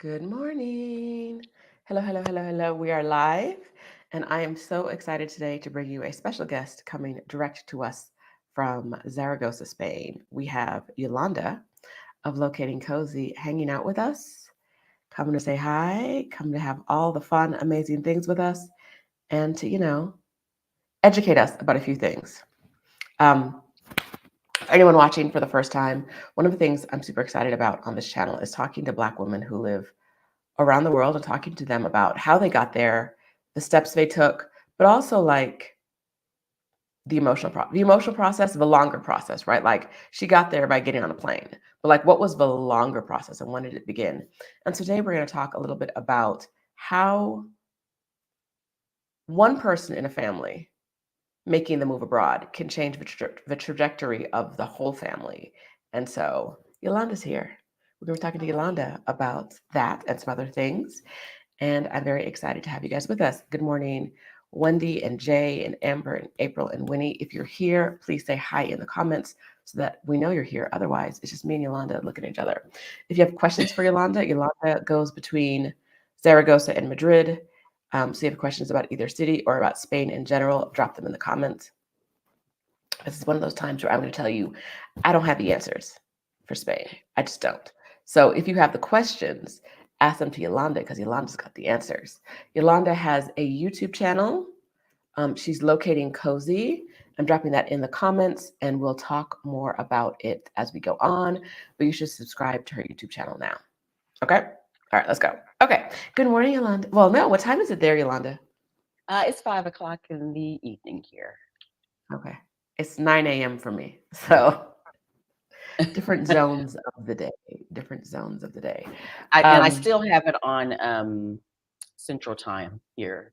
Good morning. Hello, hello, hello, hello. We are live, and I am so excited today to bring you a special guest coming direct to us from Zaragoza, Spain. We have Ulonda of Locating Cozy hanging out with us, coming to say hi, coming to have all the fun, amazing things with us, and to, educate us about a few things. Um, for anyone watching for the first time, one of the things I'm super excited about on this channel is talking to Black women who live around the world and talking to them about how they got there, the steps they took, but also like the emotional process, the longer process, right? Like she got there by getting on a plane, but like what was the longer process and when did it begin? And today we're going to talk a little bit about how one person in a family making the move abroad can change the trajectory of the whole family. And so Yolanda's here. We're going to be talking to Yolanda about that and some other things. And I'm very excited to have you guys with us. Good morning, Wendy and Jay and Amber and April and Winnie. If you're here, please say hi in the comments so that we know you're here. Otherwise, it's just me and Yolanda looking at each other. If you have questions for Yolanda, Yolanda goes between Zaragoza and Madrid. So you have questions about either city or about Spain in general, drop them in the comments. This is one of those times where I'm going to tell you, I don't have the answers for Spain. I just don't. So if you have the questions, ask them to Yolanda because Yolanda's got the answers. Yolanda has a YouTube channel. She's Locating Cozy. I'm dropping that in the comments and we'll talk more about it as we go on. But you should subscribe to her YouTube channel now. Okay? All right, let's go. Okay. Good morning, Yolanda. Well, no, what time is it there, Yolanda? It's 5 o'clock in the evening here. Okay. It's 9 a.m. for me. So different zones of the day. Different zones of the day. I still have it on Central Time here.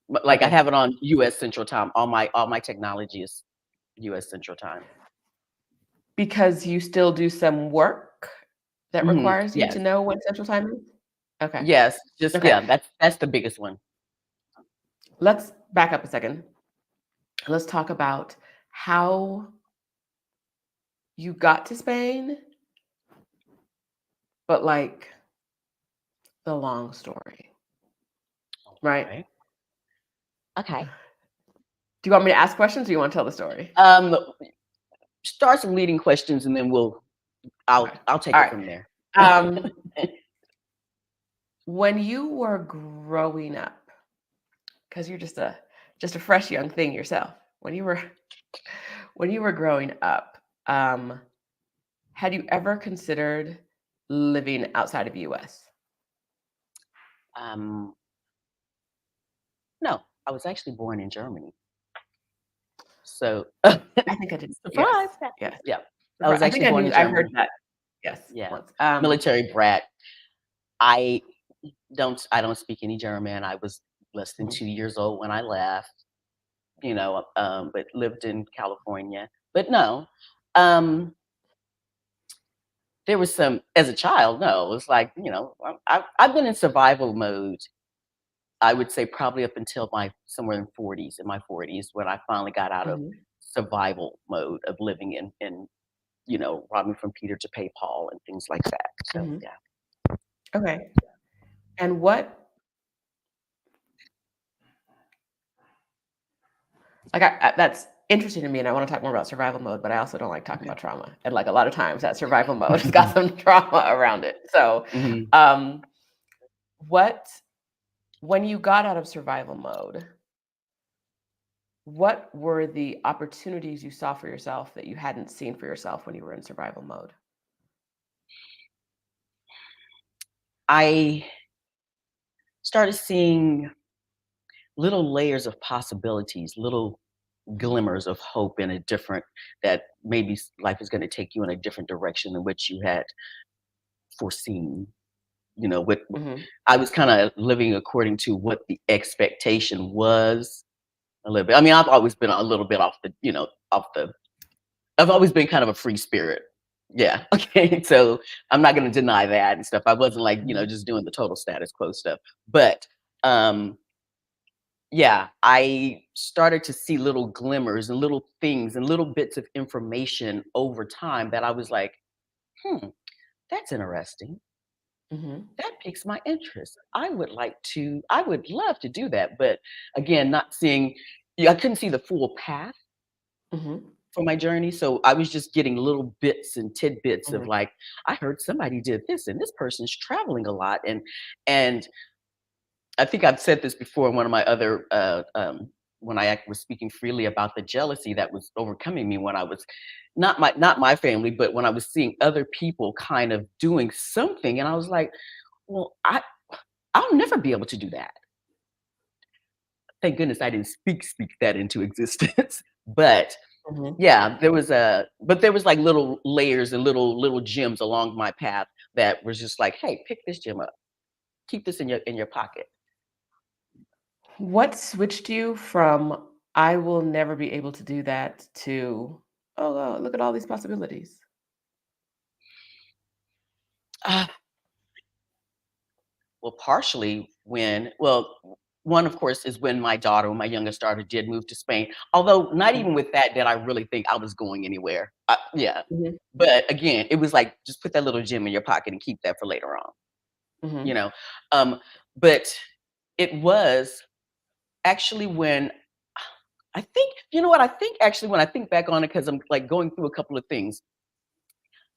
But like I Okay. have it on US Central Time. All my technology is US Central Time. Because you still do some work that requires you to Yes. know what Central Time is? Okay. Yes. Just Okay. that's the biggest one. Let's back up a second. Let's talk about how you got to Spain, but like the long story, right? Right. Okay. Do you want me to ask questions or you want to tell the story? Start some leading questions and then Okay. I'll take All it right. from there. When you were growing up, because you're just a fresh young thing yourself, when you were growing up, had you ever considered living outside of the US? um no, I was actually born in Germany. So I think I did. Yes. surprise. Yes. Yeah. I was I think actually I born knew in I heard Germany. that. Yes, Yeah. once. Military brat. I I don't speak any German. I was less than Mhm. 2 years old when I left, but lived in California. But no, um, there was some as a child. No, it was like I've been in survival mode. I would say probably up until my somewhere in my 40s, when I finally got out of Mhm. survival mode of living in robbing from Peter to pay Paul and things like that. So Mhm. yeah. Okay. And what that's interesting to me, and I want to talk more about survival mode, but I also don't like talking Okay. about trauma. And like a lot of times that survival mode has got some trauma around it. So, hmm um, what when you got out of survival mode, what were the opportunities you saw for yourself that you hadn't seen for yourself when you were in survival mode? I started seeing little layers of possibilities, little glimmers of hope in a different that maybe life is going to take you in a different direction than what you had foreseen. What Mhm. I was kind of living according to what the expectation was a little bit. I mean, I've always been a little bit off the. I've always been kind of a free spirit. Yeah. Okay. So I'm not going to deny that and stuff. I wasn't like Mhm. just doing the total status quo stuff, but um yeah, I started to see little glimmers and little things and little bits of information over time that I was like, that's interesting. Mhm. That piques my interest. I would love to do that, but again, not seeing yeah, I couldn't see the full path Mhm. for my journey, so I was just getting little bits and tidbits of Mhm. like, I heard somebody did this and this person's traveling a lot, and I think I've said this before in one of my other, when was speaking freely about the jealousy that was overcoming me when I was not my family, but when I was seeing other people kind of doing something, and I was like, "Well, I'll never be able to do that." Thank goodness I didn't speak that into existence. But Mhm. yeah, there was like little layers and little gems along my path that was just like, "Hey, pick this gem up. Keep this in your pocket." What switched you from "I will never be able to do that" to, "Oh, wow, look at all these possibilities"? Uh, well, partially one, of course, is when my youngest daughter did move to Spain. Although not Mhm. even with that did I really think I was going anywhere. Yeah. Mhm. But again, it was like, just put that little gem in your pocket and keep that for later on, you Mhm. know? Um, but it was actually when I think, you know what? I think actually when I think back on it, because I'm like going through a couple of things.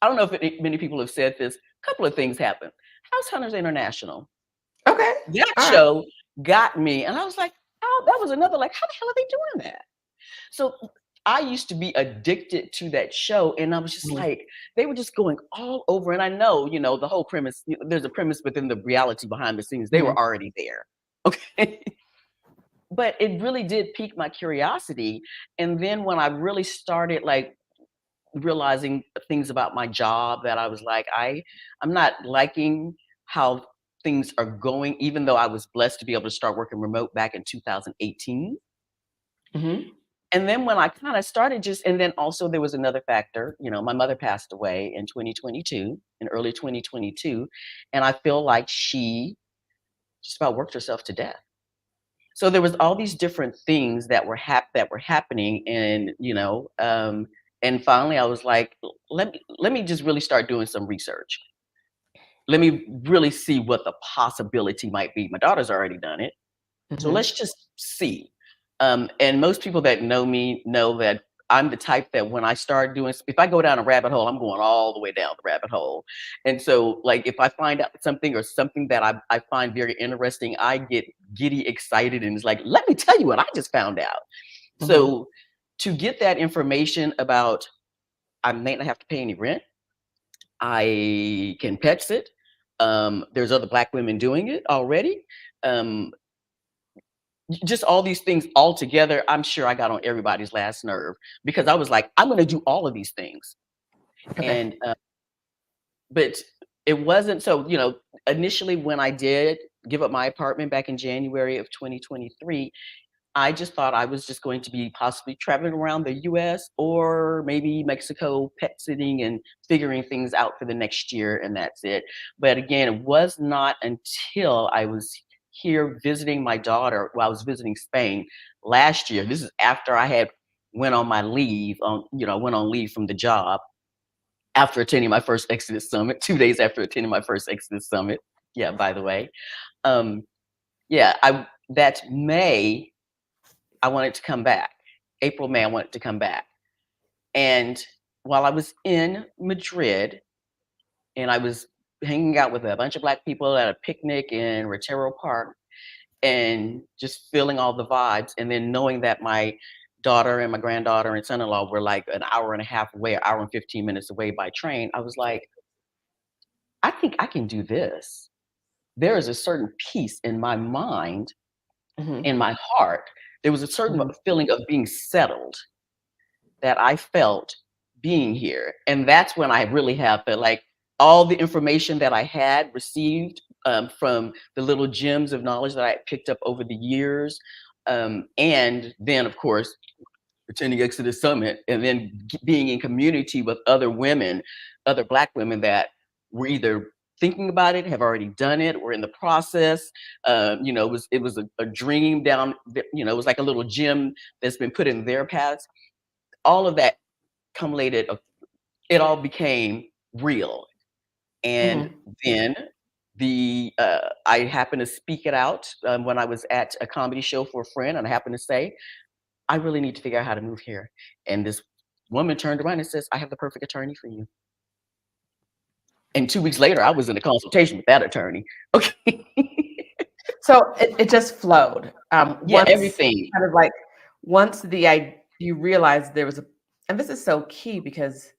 I don't know if many people have said this. A couple of things happened. House Hunters International. Okay. That Alright. show got me, and I was like, "Oh, that was another like, how the hell are they doing that?" So I used to be addicted to that show, and I was just Mhm. like, they were just going all over. And I know, the whole premise. There's a premise within the reality behind the scenes. They were Mhm. already there, okay. But it really did pique my curiosity. And then when I really started like realizing things about my job that I was like, I'm not liking how things are going, even though I was blessed to be able to start working remote back in 2018. Mhm. And then when I kind of started and then also there was another factor, my mother passed away in 2022, in early 2022. And I feel like she just about worked herself to death. So there was all these different things that were happening, and finally I was like, let me just really start doing some research. Let me really see what the possibility might be. My daughter's already done it, so Mhm. let's just see. And most people that know me know that I'm the type that when I start doing, if I go down a rabbit hole, I'm going all the way down the rabbit hole. And so, like, if I find out something or something that I find very interesting, I get giddy excited and it's like, let me tell you what I just found out. Mhm. So, to get that information about, I may not have to pay any rent. I can pet sit. There's other Black women doing it already. Um, just all these things all together, I'm sure I got on everybody's last nerve because I was like, I'm going to do all of these things. Okay. And, but it wasn't so, initially when I did give up my apartment back in January of 2023, I just thought I was just going to be possibly traveling around the US or maybe Mexico, pet sitting and figuring things out for the next year, and that's it. But again, it was not until I was here visiting my daughter while I was visiting Spain last year. This is after I had went on leave from the job after attending my first Exodus Summit, 2 days after attending my first Exodus Summit. Yeah, by the way. Um, yeah, that May I wanted to come back. April, May, I wanted to come back. And while I was in Madrid and I was hanging out with a bunch of Black people at a picnic in Retiro Park and just feeling all the vibes, and then knowing that my daughter and my granddaughter and son in law were like an hour and a half away, an hour and 15 minutes away by train, I was like, I think I can do this. There is a certain peace in my mind, Mhm. in my heart. There was a certain Mhm. feeling of being settled that I felt being here. And that's when I really have felt like all the information that I had received from the little gems of knowledge that I had picked up over the years. And then, of course, attending Exodus Summit and then being in community with other women, other Black women that were either thinking about it, have already done it, or in the process. It was a dream down. It was like a little gem that's been put in their paths. All of that cumulated, it all became real. And Mhm. then I happened to speak it out when I was at a comedy show for a friend, and I happened to say, I really need to figure out how to move here. And this woman turned around and says, I have the perfect attorney for you. And 2 weeks later, I was in a consultation with that attorney. Okay. So it just flowed. Yeah, Once everything. kind of like once you realized there was and this is so key because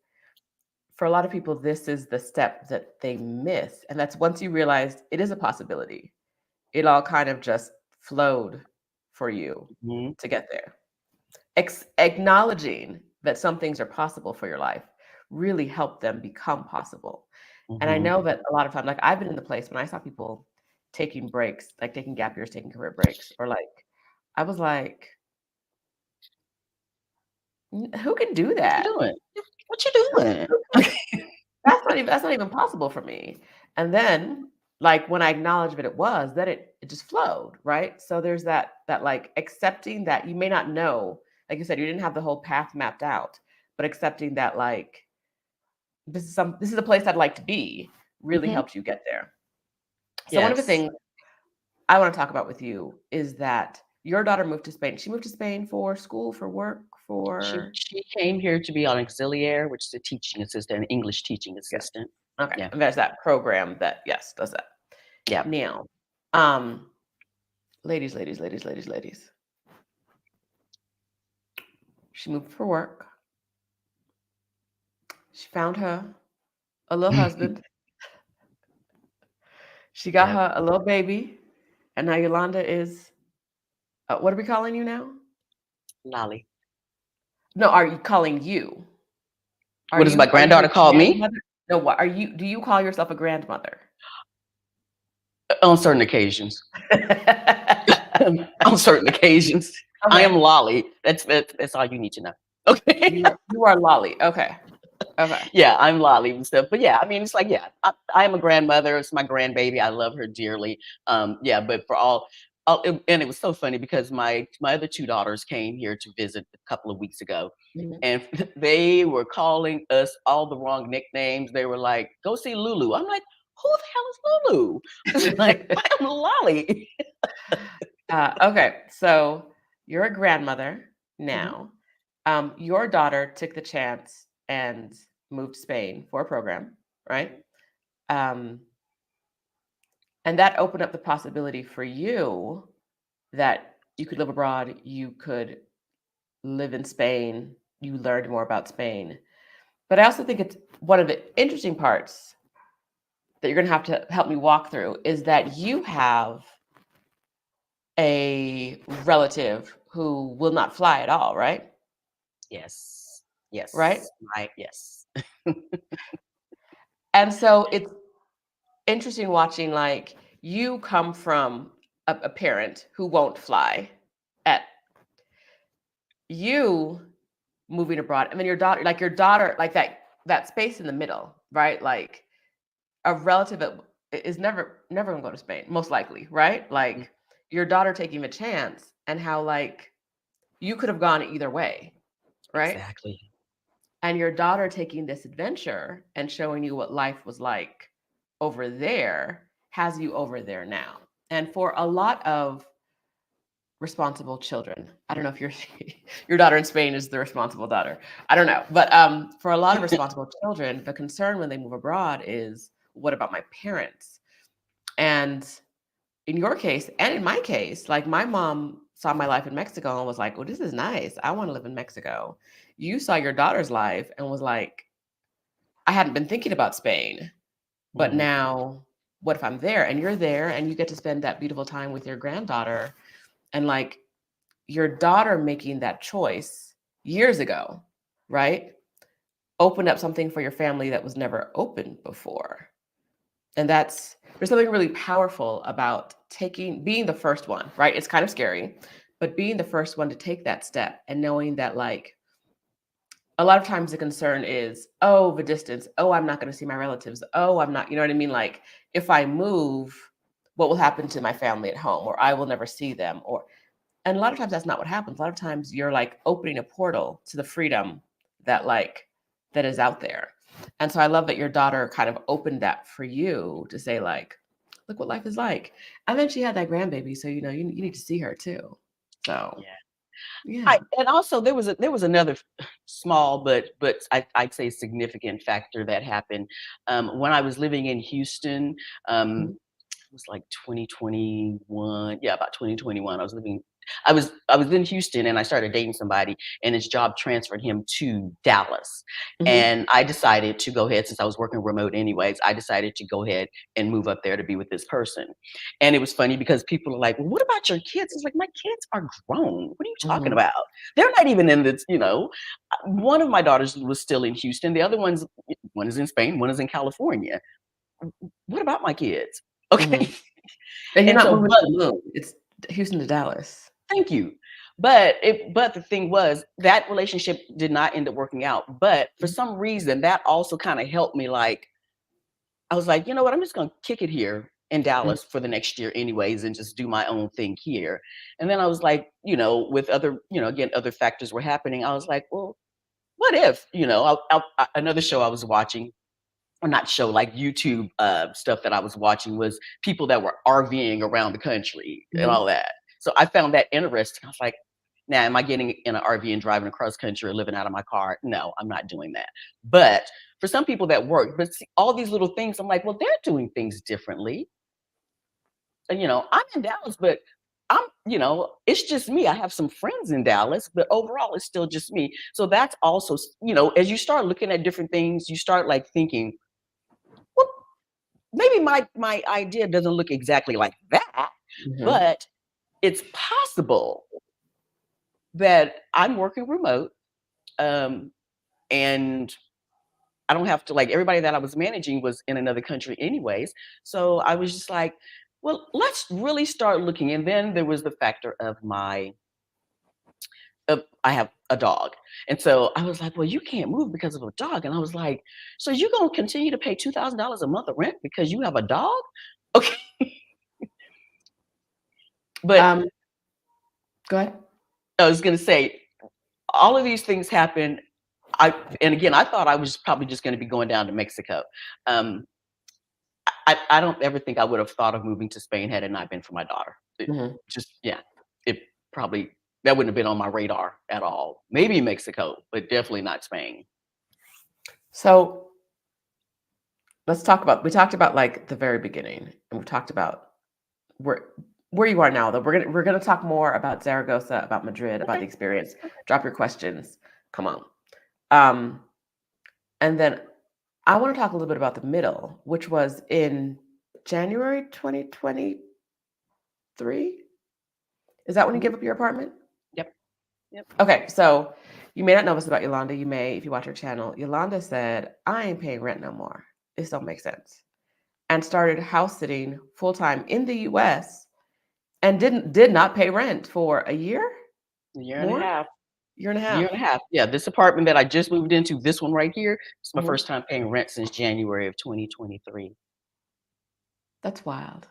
for a lot of people, this is the step that they miss. And that's once you realize it is a possibility, it all kind of just flowed for you Hmm. to get there. Acknowledging that some things are possible for your life really helped them become possible. And I Hmm. know that a lot of times, like I've been in the place when I saw people taking breaks, like taking gap years, taking career breaks, or like, I was like, Who can do What you that? doing? What you doing? Who can that's not even possible for me. And then like when I acknowledged that it was, that it just flowed, right? So there's that like accepting that you may not know, like you said, you didn't have the whole path mapped out, but accepting that like this is a place I'd like to be really Hmm. helped you get there. So one of the Yes. things I want to talk about with you is that your daughter moved to Spain. She moved to Spain for school, for work, for She came here to be an auxiliary, which is a teaching assistant, an English teaching yeah. assistant. Okay. Yeah. And there's that program that yes does that. Yeah. Now, um, ladies. She moved for work. She found her a little husband. She got Yep. her a little baby. And now Yolanda is, what are we calling you now? Lolly. No, are you calling you? What does my Are you granddaughter a call me? grandmother? No, what are you? Do you call yourself a grandmother? On certain occasions. Okay. On certain occasions. I am Lolly. That's all you need to know. Okay. You are Lolly. Okay. Okay. Yeah, I'm Lolly and stuff. But yeah, I mean, it's like, yeah, I am a grandmother. It's my grandbaby. I love her dearly. Yeah, but for and it was so funny because my other two daughters came here to visit a couple of weeks ago, Mhm. and they were calling us all the wrong nicknames. They were like, "Go see Lulu." I'm like, "Who the hell is Lulu?" It's like, "I'm Lolly." Okay. So you're a grandmother Mhm. now. Your daughter took the chance and moved to Spain for a program, right? Um, and that opened up the possibility for you that you could live abroad, you could live in Spain, you learned more about Spain. But I also think it's one of the interesting parts that you're going to have to help me walk through is that you have a relative who will not fly at all, right? Yes. Right? Yes. Yes. And so it's interesting watching like you come from a parent who won't fly at you moving abroad and then your daughter like that space in the middle, right? Like a relative is never gonna go to Spain, most likely, right? Mm, Like your daughter taking the chance and how like you could have gone either way, right? exactly. And your daughter taking this adventure and showing you what life was like over there has you over there now. And for a lot of responsible children, I don't know if your daughter in Spain is the responsible daughter. I don't know. But for a lot of responsible children, the concern when they move abroad is what about my parents? And in your case, and in my case, like my mom saw my life in Mexico and was like, "Oh, this is nice. I want to live in Mexico." You saw your daughter's life and was like, "I hadn't been thinking about Spain, but Mhm. now what if I'm there?" And you're there and you get to spend that beautiful time with your granddaughter and like your daughter making that choice years ago, right? Opened up something for your family that was never open before. And there's something really powerful about being the first one, right? It's kind of scary, but being the first one to take that step and knowing that, like, a lot of times the concern is, oh, the distance. Oh, I'm not going to see my relatives. Oh, I'm not, you know what I mean? Like, if I move, what will happen to my family at home? Or I will never see them. And a lot of times that's not what happens. A lot of times you're like opening a portal to the freedom that that is out there. And so I love that your daughter kind of opened that for you to say like, look what life is like. And then she had that grandbaby, so you need to see her too. So Yeah. yeah. And also there was another small but I'd say significant factor that happened when I was living in Houston. Mhm, It was like 2021. Yeah, about 2021. I was in Houston and I started dating somebody and his job transferred him to Dallas. mhm, And I decided to go ahead, since I was working remote anyways, I decided to go ahead and move up there to be with this person. And it was funny because people are like, well, what about your kids? It's like, my kids are grown. What are you talking mhm, about? They're not even in this. One of my daughters was still in Houston. The other one is in Spain, one is in California. What about my kids? mhm. Okay. And you're And not so, moving to but the moon. It's Houston to Dallas. thank you. But the thing was that relationship did not end up working out. But for Mhm, some reason, that also kind of helped me. Like, I was like, you know what? I'm just gonna kick it here in mhm, Dallas for the next year, anyways, and just do my own thing here. And then I was like, with again, other factors were happening. I was like, well, what if, another show I was watching, or not show, like YouTube stuff that I was watching, was people that were RVing around the country and mhm. all that. So I found that interesting. I was like, now, am I getting in an RV and driving across country or living out of my car? No, I'm not doing that. But for some people that work, but see, all these little things, I'm like, well, they're doing things differently. And I'm in Dallas, but it's just me. I have some friends in Dallas, but overall, it's still just me. So that's also, as you start looking at different things, you start like thinking, well, maybe my idea doesn't look exactly like that, Mhm, but it's possible that I'm working remote, um, and I don't have to, like, everybody that I was managing was in another country anyways. So I was just like, well, let's really start looking. And then there was the factor of I have a dog. And so I was like, well, you can't move because of a dog. And I was like, so you're going to continue to pay $2,000 a month of rent because you have a dog? Okay. But um, go ahead. I was going to say, all of these things happen. And again, I thought I was probably just going to be going down to Mexico. Um, I don't ever think I would have thought of moving to Spain had it not been for my daughter. Mhm. Yeah, it probably, that wouldn't have been on my radar at all. Maybe Mexico, but definitely not Spain. So we talked about like the very beginning, and we talked about where where you are now, though. We're gonna talk more about Zaragoza, about Madrid, about Okay. the experience. Drop your questions. Come on. Um, and then I want to talk a little bit about the middle, which was in January 2023. Is that when you Mhm. gave up your apartment? Yep. Yep. Okay, so you may not know this about Yolanda. You may, if you watch her channel. Yolanda said, "I ain't paying rent no more. This don't make sense," and started house sitting full time in the U.S. and did not pay rent for a year, A year and a more, half. year and a Year half. and a half. Yeah, this apartment that I just moved into, this one right here, it's my Mhm. first time paying rent since January of 2023. That's wild.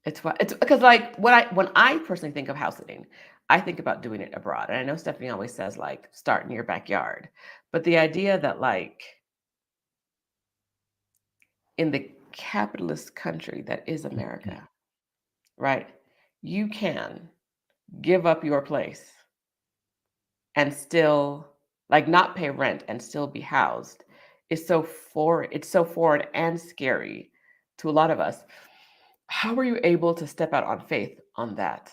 It's because like when I personally think of house sitting, I think about doing it abroad. And I know Stephanie always says like start in your backyard. But the idea that like in the capitalist country that is Mhm. America, right? You can give up your place and still like not pay rent and still be housed is so foreign. It's so foreign and scary to a lot of us. How were you able to step out on faith on that?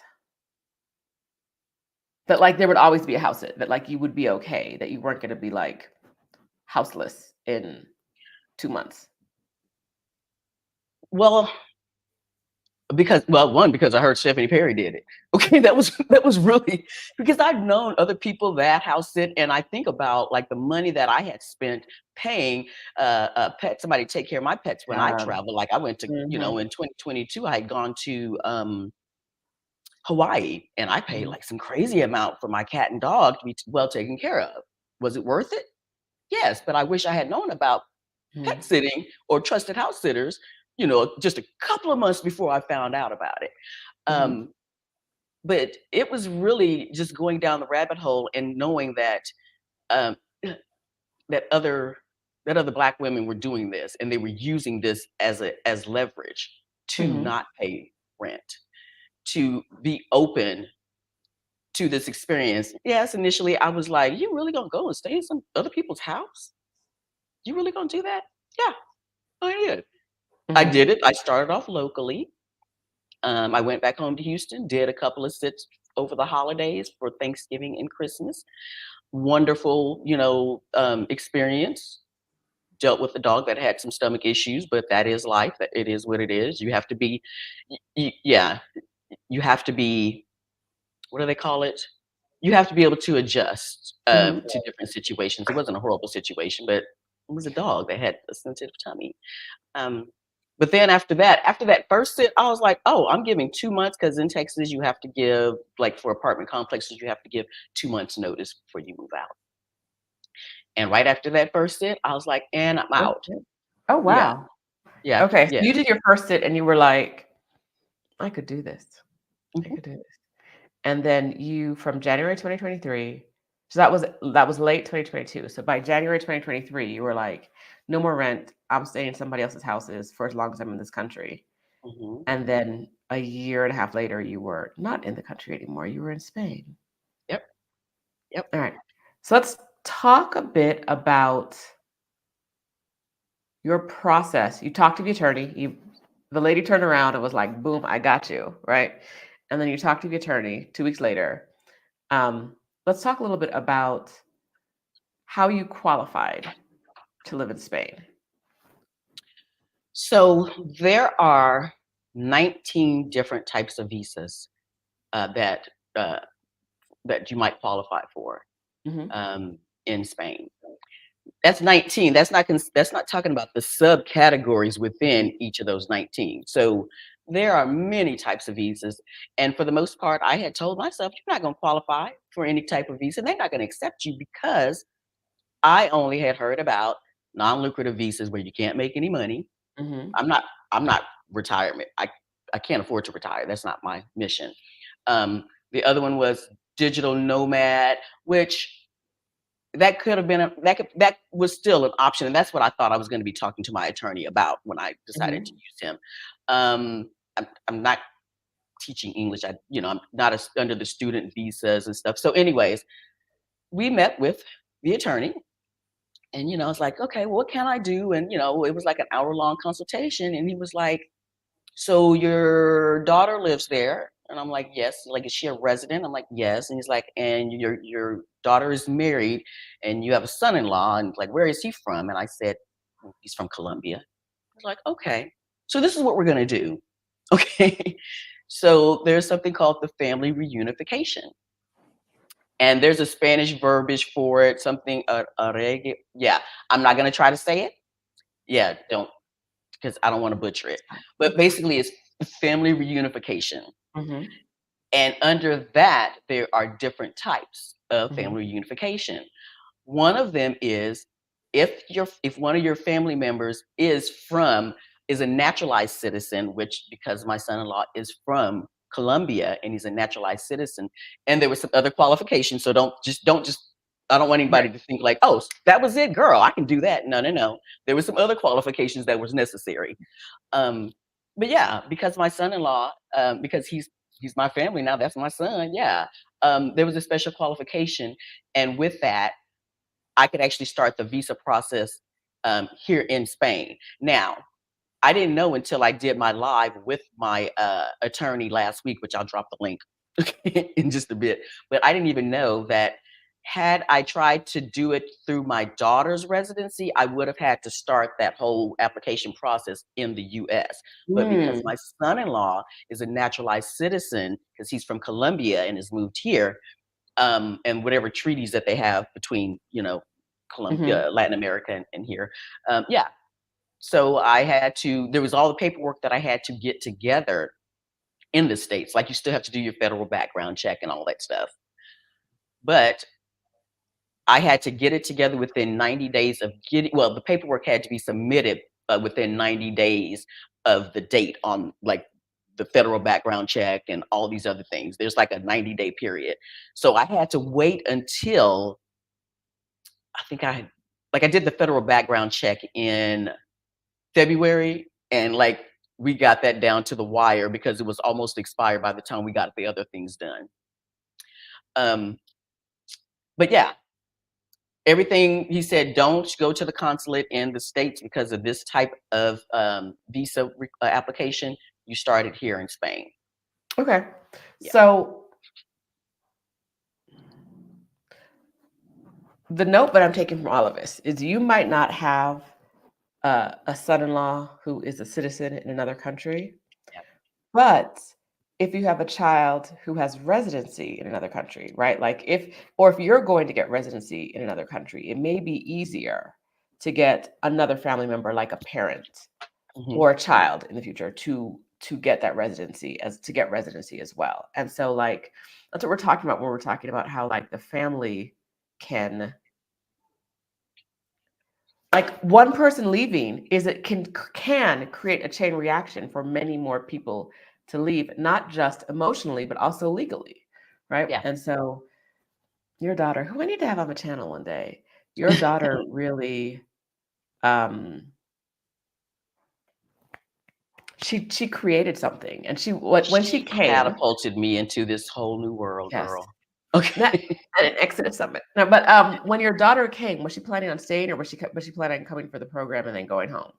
That, like, there would always be a house sit, that, like, you would be okay, that you weren't gonna be, like, houseless in 2 months. Well, because I heard Stephanie Perry did it. Okay, that was really, because I've known other people that house sit, and I think about like the money that I had spent paying somebody to take care of my pets when I Um, travel. Like I went to, mhm, in 2022, I had gone to Hawaii, and I paid mhm, like some crazy amount for my cat and dog to be well taken care of. Was it worth it? Yes, but I wish I had known about pet mhm, sitting or trusted house sitters, just a couple of months before I found out about it. mhm, Um, but it was really just going down the rabbit hole and knowing that um, that other that other Black women were doing this, and they were using this as leverage. to Mhm. not pay rent, to be open to this experience. Yes, initially I was like, "You really gonna go and stay in some other people's house? You really gonna do that?" Yeah, I did. I Mhm. did it. I started off locally. I went back home to Houston, did a couple of sits over the holidays for Thanksgiving and Christmas. Wonderful, experience. Dealt with a dog that had some stomach issues, but that is life. That it is what it is. You have to be, yeah, you have to be. What do they call it? You have to be able to adjust Mhm. to different situations. It wasn't a horrible situation, but it was a dog that had a sensitive tummy. Um, but then after that first sit, I was like, "Oh, I'm giving 2 months because in Texas, you have to give like, for apartment complexes, you have to give 2 months notice before you move out." And right after that first sit, I was like, "And I'm That's out." good. Oh, Yeah, wow. yeah, Okay, so yeah. you did your first sit and you were like, "I could do this. I Mhm, could do this." And then you from January 2023, so that was late 2022. So by January 2023, you were like, "No more rent. I'm staying in somebody else's houses for as long as I'm in this country." mhm. And then a year and a half later, you were not in the country anymore. You were in Spain. Yep, yep. All right. So let's talk a bit about your process. You talked to the attorney. The lady turned around and was like, "Boom, I got you." Right. And then you talked to the attorney 2 weeks later. Um, let's talk a little bit about how you qualified to live in Spain. So there are 19 different types of visas uh, that uh, that you might qualify for Mhm. in Spain. That's 19. That's not talking about the subcategories within each of those 19. So there are many types of visas, and for the most part, I had told myself, "You're not going to qualify for any type of visa. They're not going to accept you because I only had heard about non-lucrative visas where you can't make any money. Mhm. I'm not I'm not retirement. I can't afford to retire. That's not my mission." The other one was digital nomad, which that could have been that was still an option, and that's what I thought I was gonna be talking to my attorney about when I decided to Mhm. use him. I'm not teaching English. I'm not under the student visas and stuff. So anyways, we met with the attorney and, I was like, "Okay, well, what can I do?" And, it was like an hour-long consultation, and he was like, "So your daughter lives there?" And I'm like, "Yes." Like, "Is she a resident?" I'm like, "Yes." And he's like, "And your daughter is married and you have a son-in-law." And like, "Where is he from?" And I said, "Well, he's from Colombia." He's like, "Okay. So this is what we're gonna do." Okay. So there's something called the family reunification. And there's a Spanish verbiage for it, something yeah. I'm not gonna try to say it. Yeah, don't, because I don't want to butcher it. But That's fine. basically, it's family reunification. Mhm. And under that, there are different types of Mhm. family reunification. One of them is if one of your family members is a naturalized citizen, which because my son-in-law is from Colombia and he's a naturalized citizen, and there were some other qualifications. So don't just I don't want Right. anybody to think like, oh, that was it, girl. I can do that. No, no, no. There were some other qualifications that was necessary. Um, but yeah, because my son-in-law, because he's my family now, that's my son. Yeah. There was a special qualification, and with that, I could actually start the visa process here in Spain. Now, I didn't know until I did my live with my attorney last week, which I'll drop the link in just a bit. But I didn't even know that had I tried to do it through my daughter's residency, I would have had to start that whole application process in the US. But because Mm. my son in law is a naturalized citizen, because he's from Colombia and has moved here, and whatever treaties that they have between, Mhm. Colombia, Latin America, and here. Yeah, so there was all the paperwork that I had to get together in the States. Like you still have to do your federal background check and all that stuff. But I had to get it together within 90 days of the paperwork had to be submitted within 90 days of the date on like the federal background check and all these other things. There's like a 90-day period. So I had to wait until I think I did the federal background check in February, and like we got that down to the wire because it was almost expired by the time we got the other things done. Um, but yeah, everything he said, don't go to the consulate in the States because of this type of visa application. You started here in Spain. Okay. Yeah. So the note that I'm taking from all of this is you might not have a son-in-law who is a citizen in another country, Yeah. but if you have a child who has residency in another country, right? Like if you're going to get residency in another country, it may be easier to get another family member, like a parent Hmm. or a child in the future, to get that residency as well. And so like that's what we're talking about when we're talking about how like the family can, like one person leaving can create a chain reaction for many more people to leave, not just emotionally but also legally, right? Yeah. And so your daughter, who I need to have on the channel one day, your daughter really, um she created something, and when she She came. catapulted me into this whole new world, Yes. girl. Not Okay. at an Exodus summit. No, but when your daughter came, was she planning on staying, or was she planning on coming for the program and then going home?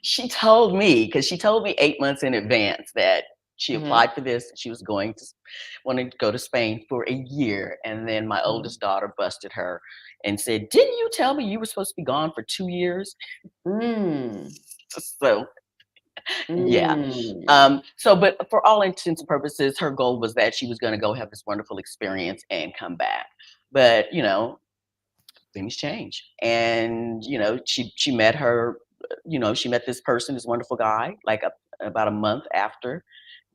She told me, because she told me 8 months in advance that she Mhm. applied for this, she was going to wanting to go to Spain for a year, and then my Mhm. oldest daughter busted her and said, "Didn't you tell me you were supposed to be gone for 2 years?" Mm. So, yeah. Mm. So but for all intents and purposes, her goal was that she was gonna go have this wonderful experience and come back. But, things change. And, she met she met this person, this wonderful guy, like about a month after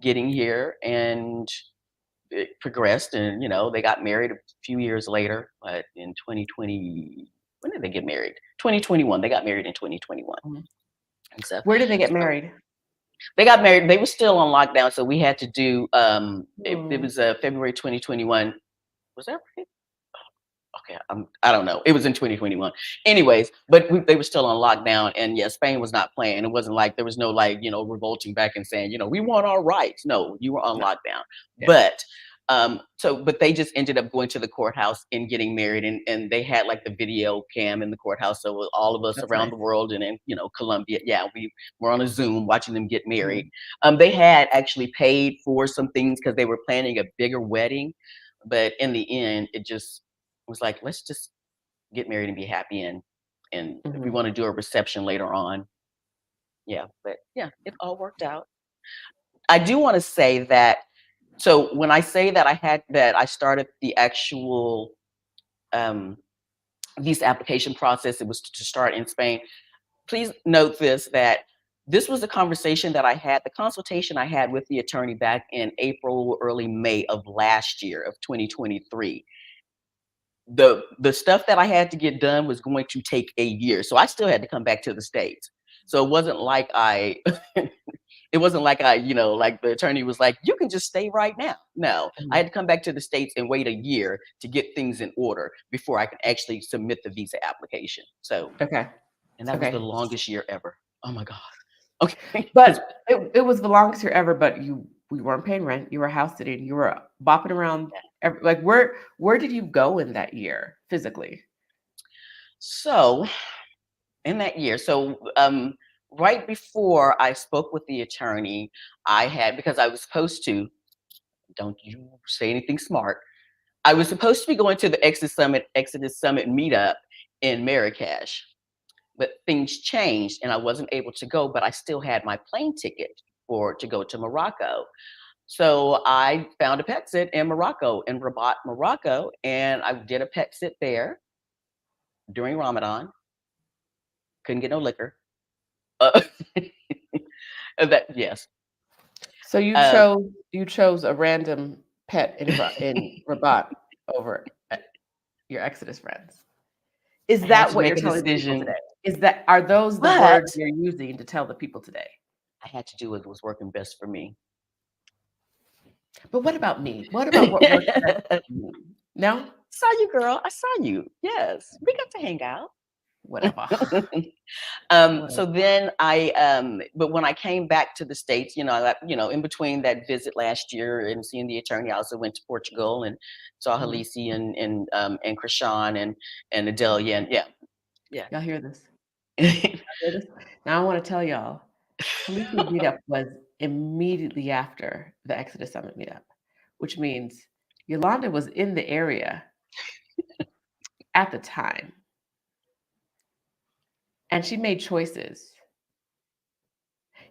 getting here, and it progressed. And, they got married a few years later, but in 2020, when did they get married? 2021. They got married in 2021 Mhm. and stuff. Where did they get So married? they got married. They were still on lockdown. So we had to do, it Mm. was February 2021. Was that right? Okay, I don't know. It was in 2021. Anyways, but they were still on lockdown, and yeah, Spain was not playing. It wasn't like there was no like revolting back and saying we want our rights. No, you were on No. lockdown. Yeah. But but they just ended up going to the courthouse and getting married, and they had like the video cam in the courthouse, so all of us That's around nice. the world and in Colombia, yeah, we were on a Zoom watching them get married. Mhm. They had actually paid for some things because they were planning a bigger wedding, but in the end, it just was like, let's just get married and be happy, and if we Mhm. want to do a reception later on, yeah. But yeah, it all worked out. I do want to say that, so when I say that I started the actual um visa application process, it was to start in Spain. Please note this was a conversation that I had, the consultation I had with the attorney back in April, early May of last year of 2023. The stuff that I had to get done was going to take a year. So I still had to come back to the States. So it wasn't like I it wasn't like like the attorney was like, you can just stay right now. No, I Mhm. had to come back to the States and wait a year to get things in order before I could actually submit the visa application. So, Okay. and that was the Okay. longest year ever. Oh my God. Okay. Because But it was the longest year ever, but we weren't paying rent. You were house sitting. You were bopping around. Like where did you go in that year physically? so in that year, right before I spoke with the attorney, I had, because I was supposed to, don't you say anything smart. I was supposed to be going to the Exodus Summit meetup in Marrakesh, but things changed and I wasn't able to go, but I still had my plane ticket to go to Morocco. So I found a pet sit in Morocco, in Rabat, Morocco, and I did a pet sit there during Ramadan. Couldn't get no liquor. Uh, that yes. So Um, you chose a random pet in Rabat over your Exodus friends. Is I had that to what you're make a telling the people decision, today? Are those the but words you're using to tell the people today? I had to do what was working best for me. But what about me? What about what works best for me? No? Saw you, girl. I saw you. Yes, we got to hang out. Whatever. So Whatever. then but when I came back to the States, in between that visit last year and seeing the attorney, I also went to Portugal and saw Mhm. Halisi and Krishan and Adelia, and yeah. Y'all hear this? Hear this? Now I want to tell y'all, Halicia's meetup was immediately after the Exodus Summit meetup, which means Yolanda was in the area at the time, and she made choices.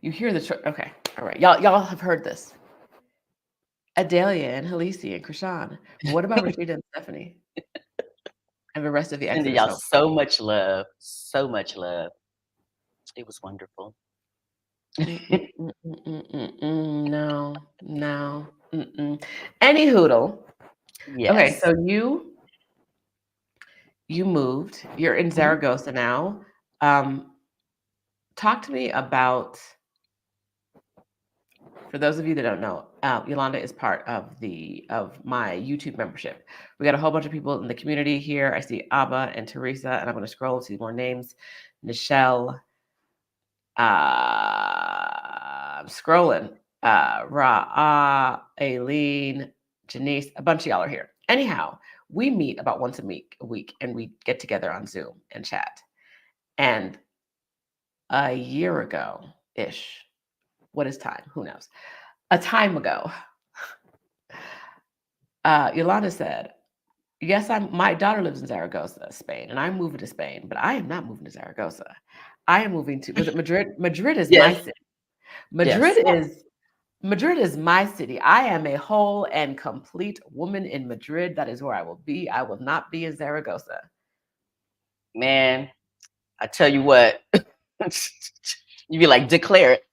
You hear the okay, all right, y'all have heard this. Adelia and Halisi and Krishan. But what about Rashida and Stephanie and the rest of the Sending Exodus y'all home? so much love, so much love. It was wonderful. No, no. Any hoodle. Okay, Yes. so you moved. You're in Mhm. Zaragoza now. Um, talk to me about. For those of you that don't know, Yolanda is part of my YouTube membership. We got a whole bunch of people in the community here. I see Abba and Teresa, and I'm going to scroll to see more names. Nichelle, I'm scrolling. Aileen, Janice, a bunch of y'all are here. Anyhow, we meet about once a week, and we get together on Zoom and chat. And a year ago ish, what is time? Who knows? A time ago, Yolanda said, "Yes, my daughter lives in Zaragoza, Spain, and I'm moving to Spain, but I am not moving to Zaragoza. I am moving to, was it Madrid? Madrid is my Yes. city. Yes. Madrid is my city. I am a whole and complete woman in Madrid. That is where I will be. I will not be in Zaragoza." Man, I tell you what, you be like, declare it.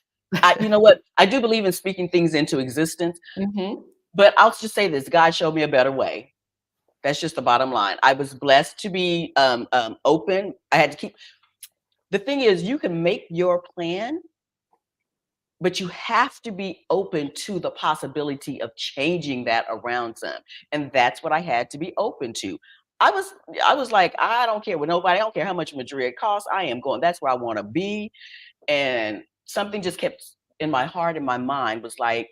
You know what? I do believe in speaking things into existence, Hmm. but I'll just say this: God showed me a better way. That's just the bottom line. I was blessed to be open. I had to keep. The thing is, you can make your plan, but you have to be open to the possibility of changing that around some, and that's what I had to be open to. I was I was like, I don't care what nobody. I don't care how much Madrid costs. I am going. That's where I want to be. And something just kept in my heart and my mind was like,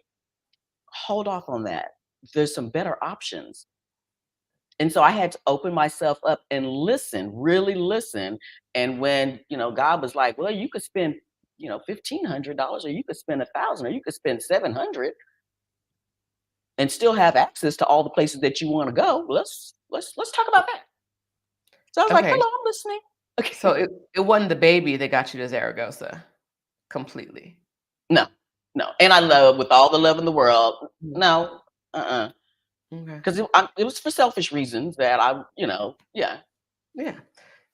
hold off on that. There's some better options. And so I had to open myself up and listen, really listen. And when, God was like, well, you could spend, $1,500, or you could spend 1,000, or you could spend 700 and still have access to all the places that you want to go. Let's talk about that. So I was like, Okay, hello, I'm listening. so Okay. it wasn't the baby that got you to Zaragoza completely. No, no. And I love with all the love in the world. No, uh-uh. Okay. Because it was for selfish reasons that yeah. Yeah.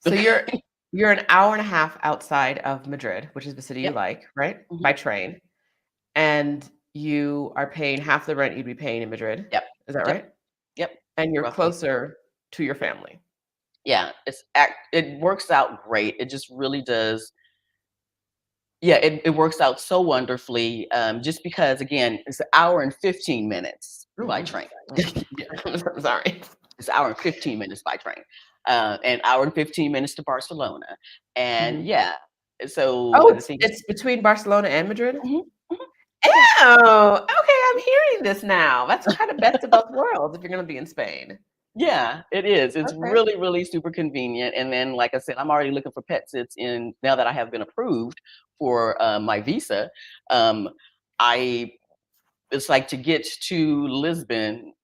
So you're an hour and a half outside of Madrid, which is the city you Yep. like, right? Mhm. By train. And you are paying half the rent you'd be paying in Madrid. Yep. Is that Yep. right? Yep. And you're Roughly. closer to your family. Yeah. It works out great. It just really does. Yeah, it works out so wonderfully. Just because again, it's an hour and 15 minutes by Mhm. train. Yeah. I'm sorry. It's an hour and 15 minutes by train. And hour and 15 minutes to Barcelona. And Mhm. yeah. So Oh, the thing is, it's between Barcelona and Madrid? mhm, mhm, yeah. Oh, okay, I'm hearing this now. That's kind of best of both worlds if you're gonna be in Spain. Yeah, it is. It's Okay. really, really super convenient. And then, like I said, I'm already looking for pet sits in now that I have been approved for my visa. Um, I It's like to get to Lisbon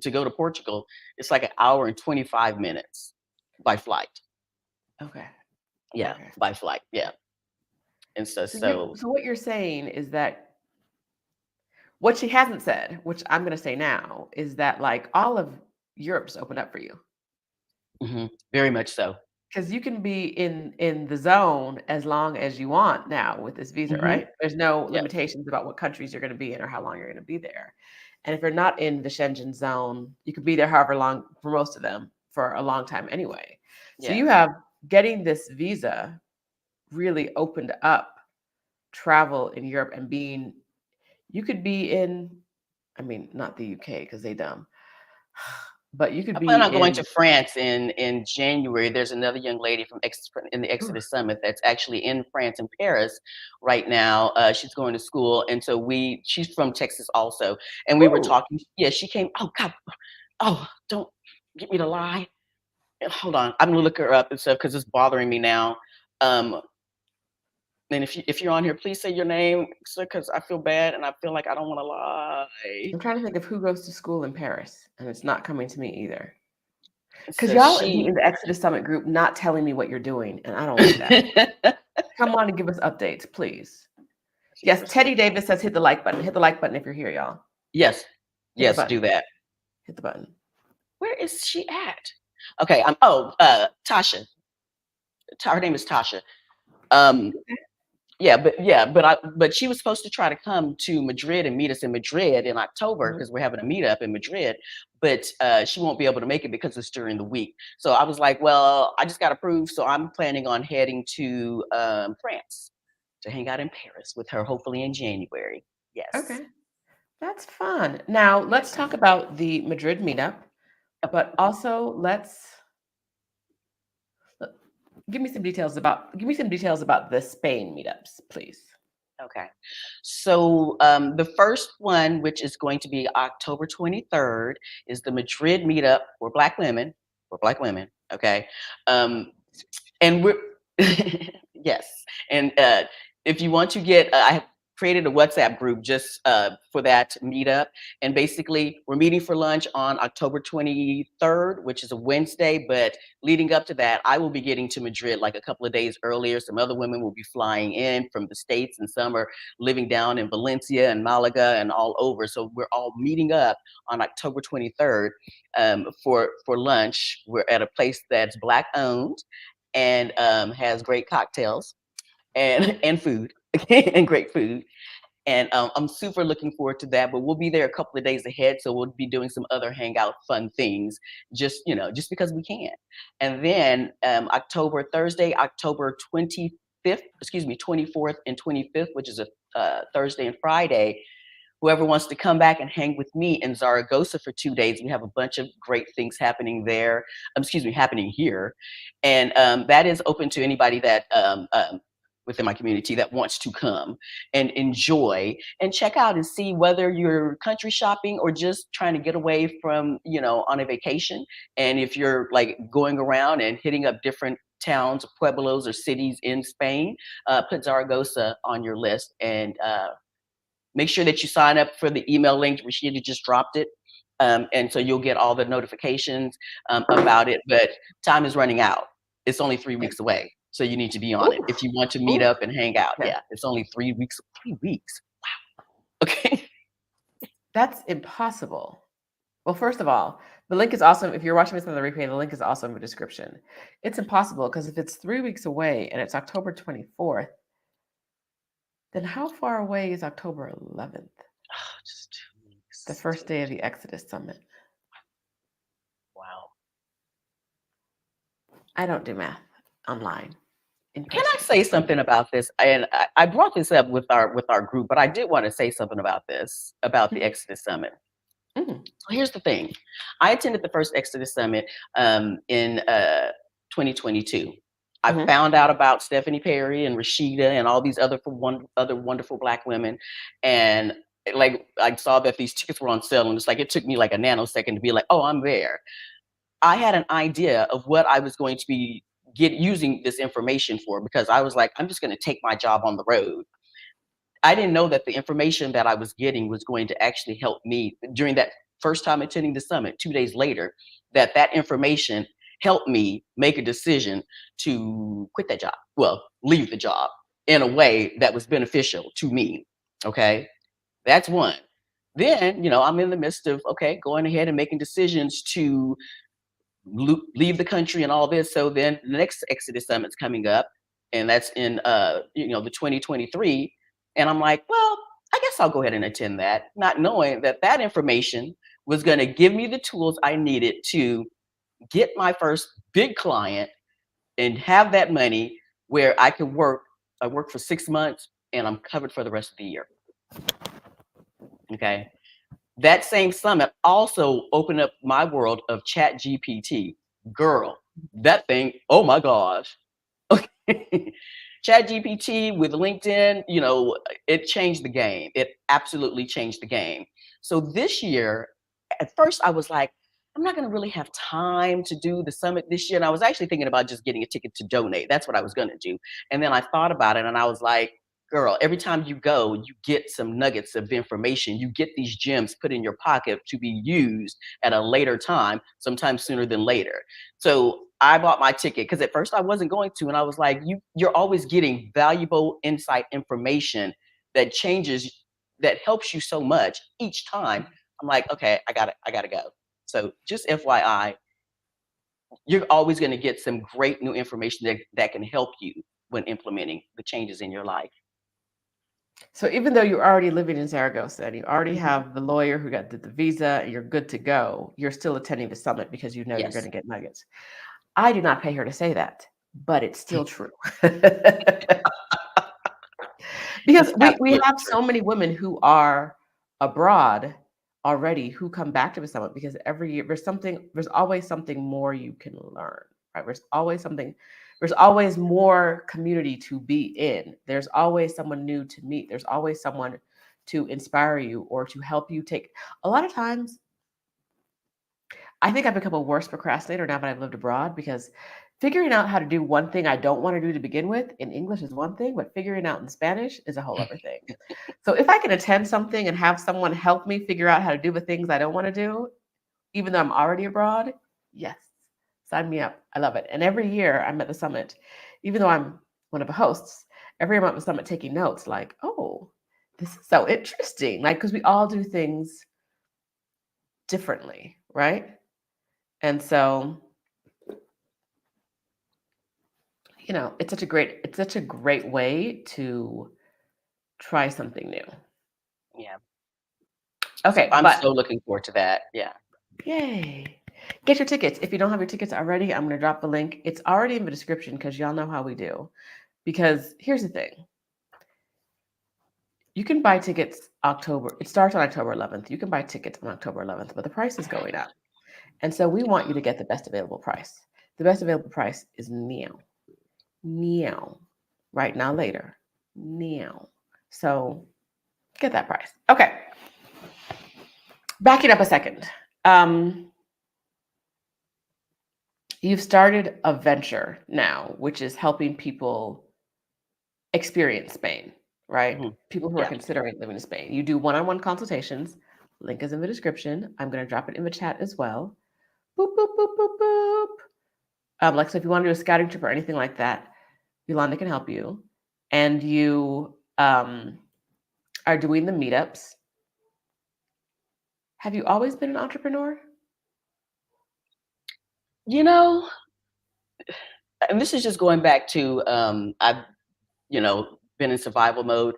to go to Portugal. It's like an hour and 25 minutes by flight. Okay. Yeah, Okay. by flight. Yeah, and so So so. what you're saying is that what she hasn't said, which I'm gonna say now, is that like all of Europe's opened up for you. Very much so. Because you can be in the zone as long as you want now with this visa, Hmm. right? There's no Yep. limitations about what countries you're going to be in or how long you're going to be there. And if you're not in the Schengen zone, you could be there however long for most of them for a long time anyway. So Yeah. you have getting this visa really opened up travel in Europe and you could be in, I mean, not the UK because they dumb. but you could I plan be on going to in. France in January. There's another young lady from in the Ooh, Exodus Summit that's actually in France, in Paris right now. She's going to school, and so she's from Texas also, and we were ooh, talking. Yeah, she came. Oh God, oh, don't get me to lie. Hold on, I'm gonna look her up and stuff because it's bothering me now. Um, and if you're on here, please say your name, sir, because I feel bad and I feel like I don't want to lie. I'm trying to think of who goes to school in Paris, and it's not coming to me either. Because So y'all be she in the Exodus Summit group not telling me what you're doing, and I don't like that. Come on and give us updates, please. Yes, Teddy Davis says hit the like button. Hit the like button if you're here, y'all. Yes, Hit the yes, do button. that. Hit the button. Where is she at? Okay, Tasha. Her name is Tasha. Um, but she was supposed to try to come to Madrid and meet us in Madrid in October Mhm. because we're having a meetup in Madrid. But she won't be able to make it because it's during the week. So I was like, well, I just got approved, so I'm planning on heading to France to hang out in Paris with her, hopefully in January. Yes. Okay, that's fun. Now let's talk about the Madrid meetup, Oh, but okay. also give me some details about the Spain meetups, please. Okay. So the first one, which is going to be October 23rd, is the Madrid meetup for Black women. For Black women. Okay. Um, and we're yes. And if you want to get, I have created a WhatsApp group just for that meetup. And basically, we're meeting for lunch on October 23rd, which is a Wednesday. But leading up to that, I will be getting to Madrid like a couple of days earlier. Some other women will be flying in from the States, and some are living down in Valencia and Malaga and all over. So we're all meeting up on October 23rd for lunch. We're at a place that's Black owned and has great cocktails and food and great food. And I'm super looking forward to that. But we'll be there a couple of days ahead, so we'll be doing some other hangout fun things, just because we can. And then Thursday, October 25th, excuse me, 24th and 25th, which is a Thursday and Friday. Whoever wants to come back and hang with me in Zaragoza for 2 days, we have a bunch of great things happening there. Happening here, and that is open to anybody that within my community that wants to come and enjoy and check out and see whether you're country shopping or just trying to get away from on a vacation. And if you're like going around and hitting up different towns, pueblos, or cities in Spain, put Zaragoza on your list and make sure that you sign up for the email link. Rashida just dropped it. And so you'll get all the notifications about it. But time is running out. It's only 3 weeks away. So you need to be on it. Ooh, If you want to meet ooh, up and hang out, okay. yeah, it's only 3 weeks. 3 weeks. Okay. That's impossible. Well, first of all, the link is awesome. If you're watching this on the replay, the link is also in the description. It's impossible because if it's 3 weeks away and it's October 24th, then how far away is October 11th, Just 2 weeks. the first day of the Exodus Summit? Wow. I don't do math online in Can I person. say something about this? And I brought this up with our group, but I did want to say something about this, about the Mhm. Exodus Summit. Mhm. So here's the thing. I attended the first Exodus Summit in 2022. I Mhm. found out about Stephanie Perry and Rashida and all these other wonderful Black women. And like I saw that these tickets were on sale, and it's like it took me like a nanosecond to be like, oh, I'm there. I had an idea of what I was going to be using this information for, because I was like, I'm just going to take my job on the road. I didn't know that the information that I was getting was going to actually help me during that first time attending the summit 2 days later, that information helped me make a decision to quit that job. Well, leave the job in a way that was beneficial to me. Okay. That's one. Then, I'm in the midst of, okay, going ahead and making decisions to leave the country and all this. So then the next Exodus Summit's coming up, and that's in the 2023. And I'm like, well, I guess I'll go ahead and attend that, not knowing that information was going to give me the tools I needed to get my first big client and have that money where I could work. I work for 6 months and I'm covered for the rest of the year. Okay. that same summit also opened up my world of Chat GPT. Girl, that thing, oh my gosh. Okay. Chat GPT with LinkedIn, it changed the game. It absolutely changed the game. So this year, at first I was like, I'm not going to really have time to do the summit this year. And I was actually thinking about just getting a ticket to donate. That's what I was going to do. And then I thought about it and I was like, girl, every time you go, you get some nuggets of information. You get these gems put in your pocket to be used at a later time, sometimes sooner than later. So I bought my ticket because at first I wasn't going to, and I was like, you're always getting valuable insight information that changes, that helps you so much each time. I'm like, okay, I gotta go. So just FYI, you're always going to get some great new information that can help you when implementing the changes in your life. So even though you're already living in Zaragoza and you already Mhm. have the lawyer who got the visa and you're good to go, you're still attending the summit because you know you're going Yes. to get nuggets. I did not pay her to say that, but it's still true. Because It's we absolutely have true. so many women who are abroad already who come back to the summit because every year there's always something more you can learn, right? There's always more community to be in. There's always someone new to meet. There's always someone to inspire you or to help you take. A lot of times I think I've become a worse procrastinator now that I've lived abroad because figuring out how to do one thing I don't want to do to begin with in English is one thing, but figuring out in Spanish is a whole other thing. So if I can attend something and have someone help me figure out how to do the things I don't want to do, even though I'm already abroad, yes, sign me up. I love it. And every year I'm at the summit, even though I'm one of the hosts, every year I'm at the summit taking notes like, oh, this is so interesting. Like, because we all do things differently, right? And so it's such a great way to try something new. Yeah. So Okay, I'm but so looking forward to that. Yeah. yay. Get your tickets. If you don't have your tickets already, I'm going to drop the link. It's already in the description because y'all know how we do. Because here's the thing. You can buy tickets October. It starts on October 11th. You can buy tickets on October 11th, but the price is going up. And so we want you to get the best available price. The best available price is now. Now. Right now, later. Now. So get that price. Okay. Backing up a second. Um, you've started a venture now, which is helping people experience Spain, right? Mhm. People who are Yeah. considering living in Spain. You do one-on-one consultations. Link is in the description. I'm going to drop it in the chat as well. Boop, boop, boop, boop, boop. So if you want to do a scouting trip or anything like that, Yolanda can help you. And you are doing the meetups. Have you always been an entrepreneur? You know, and this is just going back to I've been in survival mode.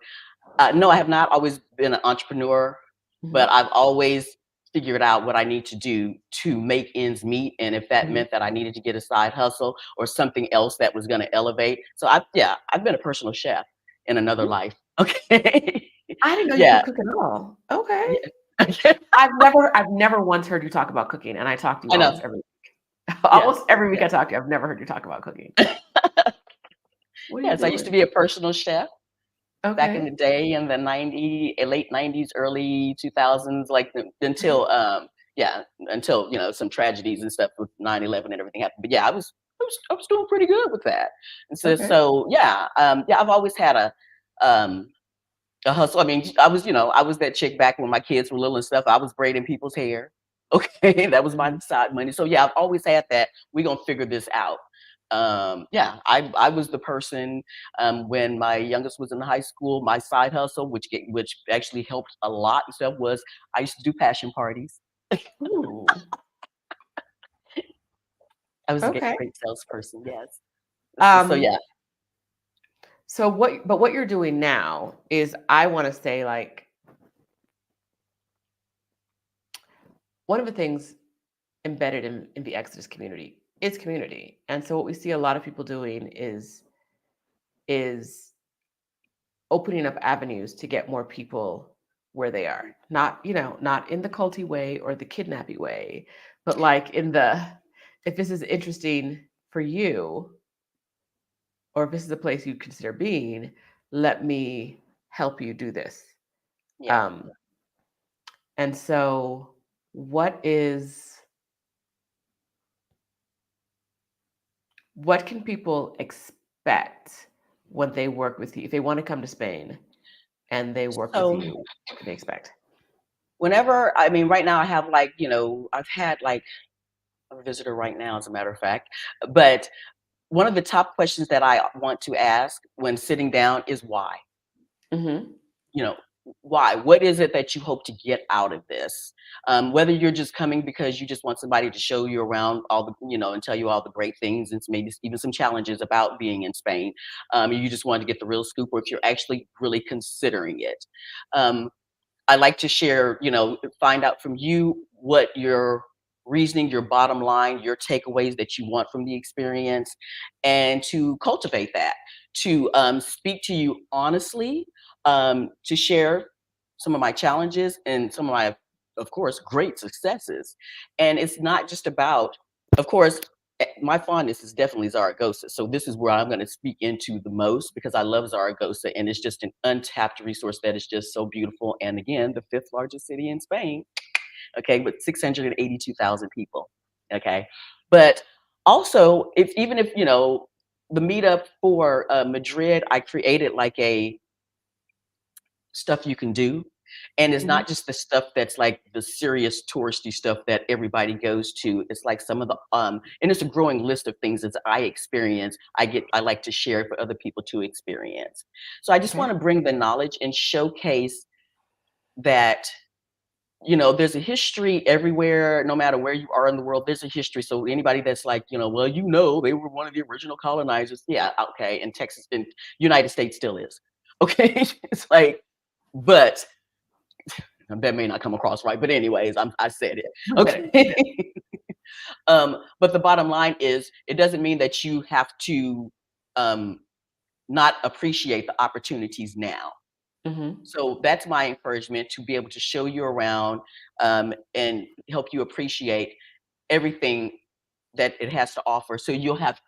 No, I have not always been an entrepreneur, but Mhm, I've always figured out what I need to do to make ends meet. And if that mhm. meant that I needed to get a side hustle or something else that was going to elevate. So I've been a personal chef in another Ooh, life. Okay. I didn't know you Yeah. could cook at all. Okay. Yeah. I've never once heard you talk about cooking, and I talk to you I almost know. every Yes. almost every week I Yes. talk to you. I've never heard you talk about cooking. What are you Yes. I used to doing? be a personal chef back in the Okay. day in the late 90s, early 2000s, like Uh-huh. until some tragedies and stuff with 9/11 and everything happened. But yeah, I was doing pretty good with that. And Okay. I've always had um a hustle. I mean, I was that chick back when my kids were little and stuff. I was braiding people's hair. Okay, that was my Mhm. side money. So yeah, I've always had that. We're gonna figure this out. I was the person when my youngest was in high school. My side hustle, which actually helped a lot and stuff, was I used to do passion parties. Ooh. I was a Okay. great salesperson. Yes. So Um, yeah. what you're doing now is I want to say like one of the things embedded in the Exodus community is community. And so what we see a lot of people doing is opening up avenues to get more people where they are. Not, not in the culty way or the kidnappy way, but like in the, if this is interesting for you, or if this is a place you consider being, let me help you do this. Yeah. Um, and so, what is, what can people expect when they work with you? If they want to come to Spain and they work with So you, what can they expect? whenever, I mean, right now I have like, I've had like a visitor right now, as a matter of fact. But one of the top questions that I want to ask when sitting down is why? Mm-hmm. You know, why? What is it that you hope to get out of this? Whether you're just coming because you just want somebody to show you around all the, and tell you all the great things and maybe even some challenges about being in Spain. You just want to get the real scoop, or if you're actually really considering it. Um, I like to share, find out from you what your reasoning, your bottom line, your takeaways that you want from the experience, and to cultivate that, to speak to you honestly, to share some of my challenges and some of my, of course, great successes. And it's not just about, of course, my fondness is definitely Zaragoza. So this is where I'm going to speak into the most, because I love Zaragoza and it's just an untapped resource that is just so beautiful. And again, the fifth largest city in Spain, okay, with 682,000 people, okay. But also, if even if the meetup for Madrid, I created like a stuff you can do. And it's Mm-hmm. not just the stuff that's like the serious touristy stuff that everybody goes to. It's like some of the and it's a growing list of things that I experience. I like to share for other people to experience. So I just want Okay. to bring the knowledge and showcase that there's a history everywhere, no matter where you are in the world, there's a history. So anybody that's like, well, they were one of the original colonizers. Yeah, okay. And Texas and United States still is. Okay. It's like, but that may not come across right, but anyways, I said it. You said it. You said Okay. But the bottom line is, it doesn't mean that you have to um, not appreciate the opportunities now. it. Mm-hmm. So that's my encouragement, to be able to show you around and help you appreciate everything that it has to offer. So you'll have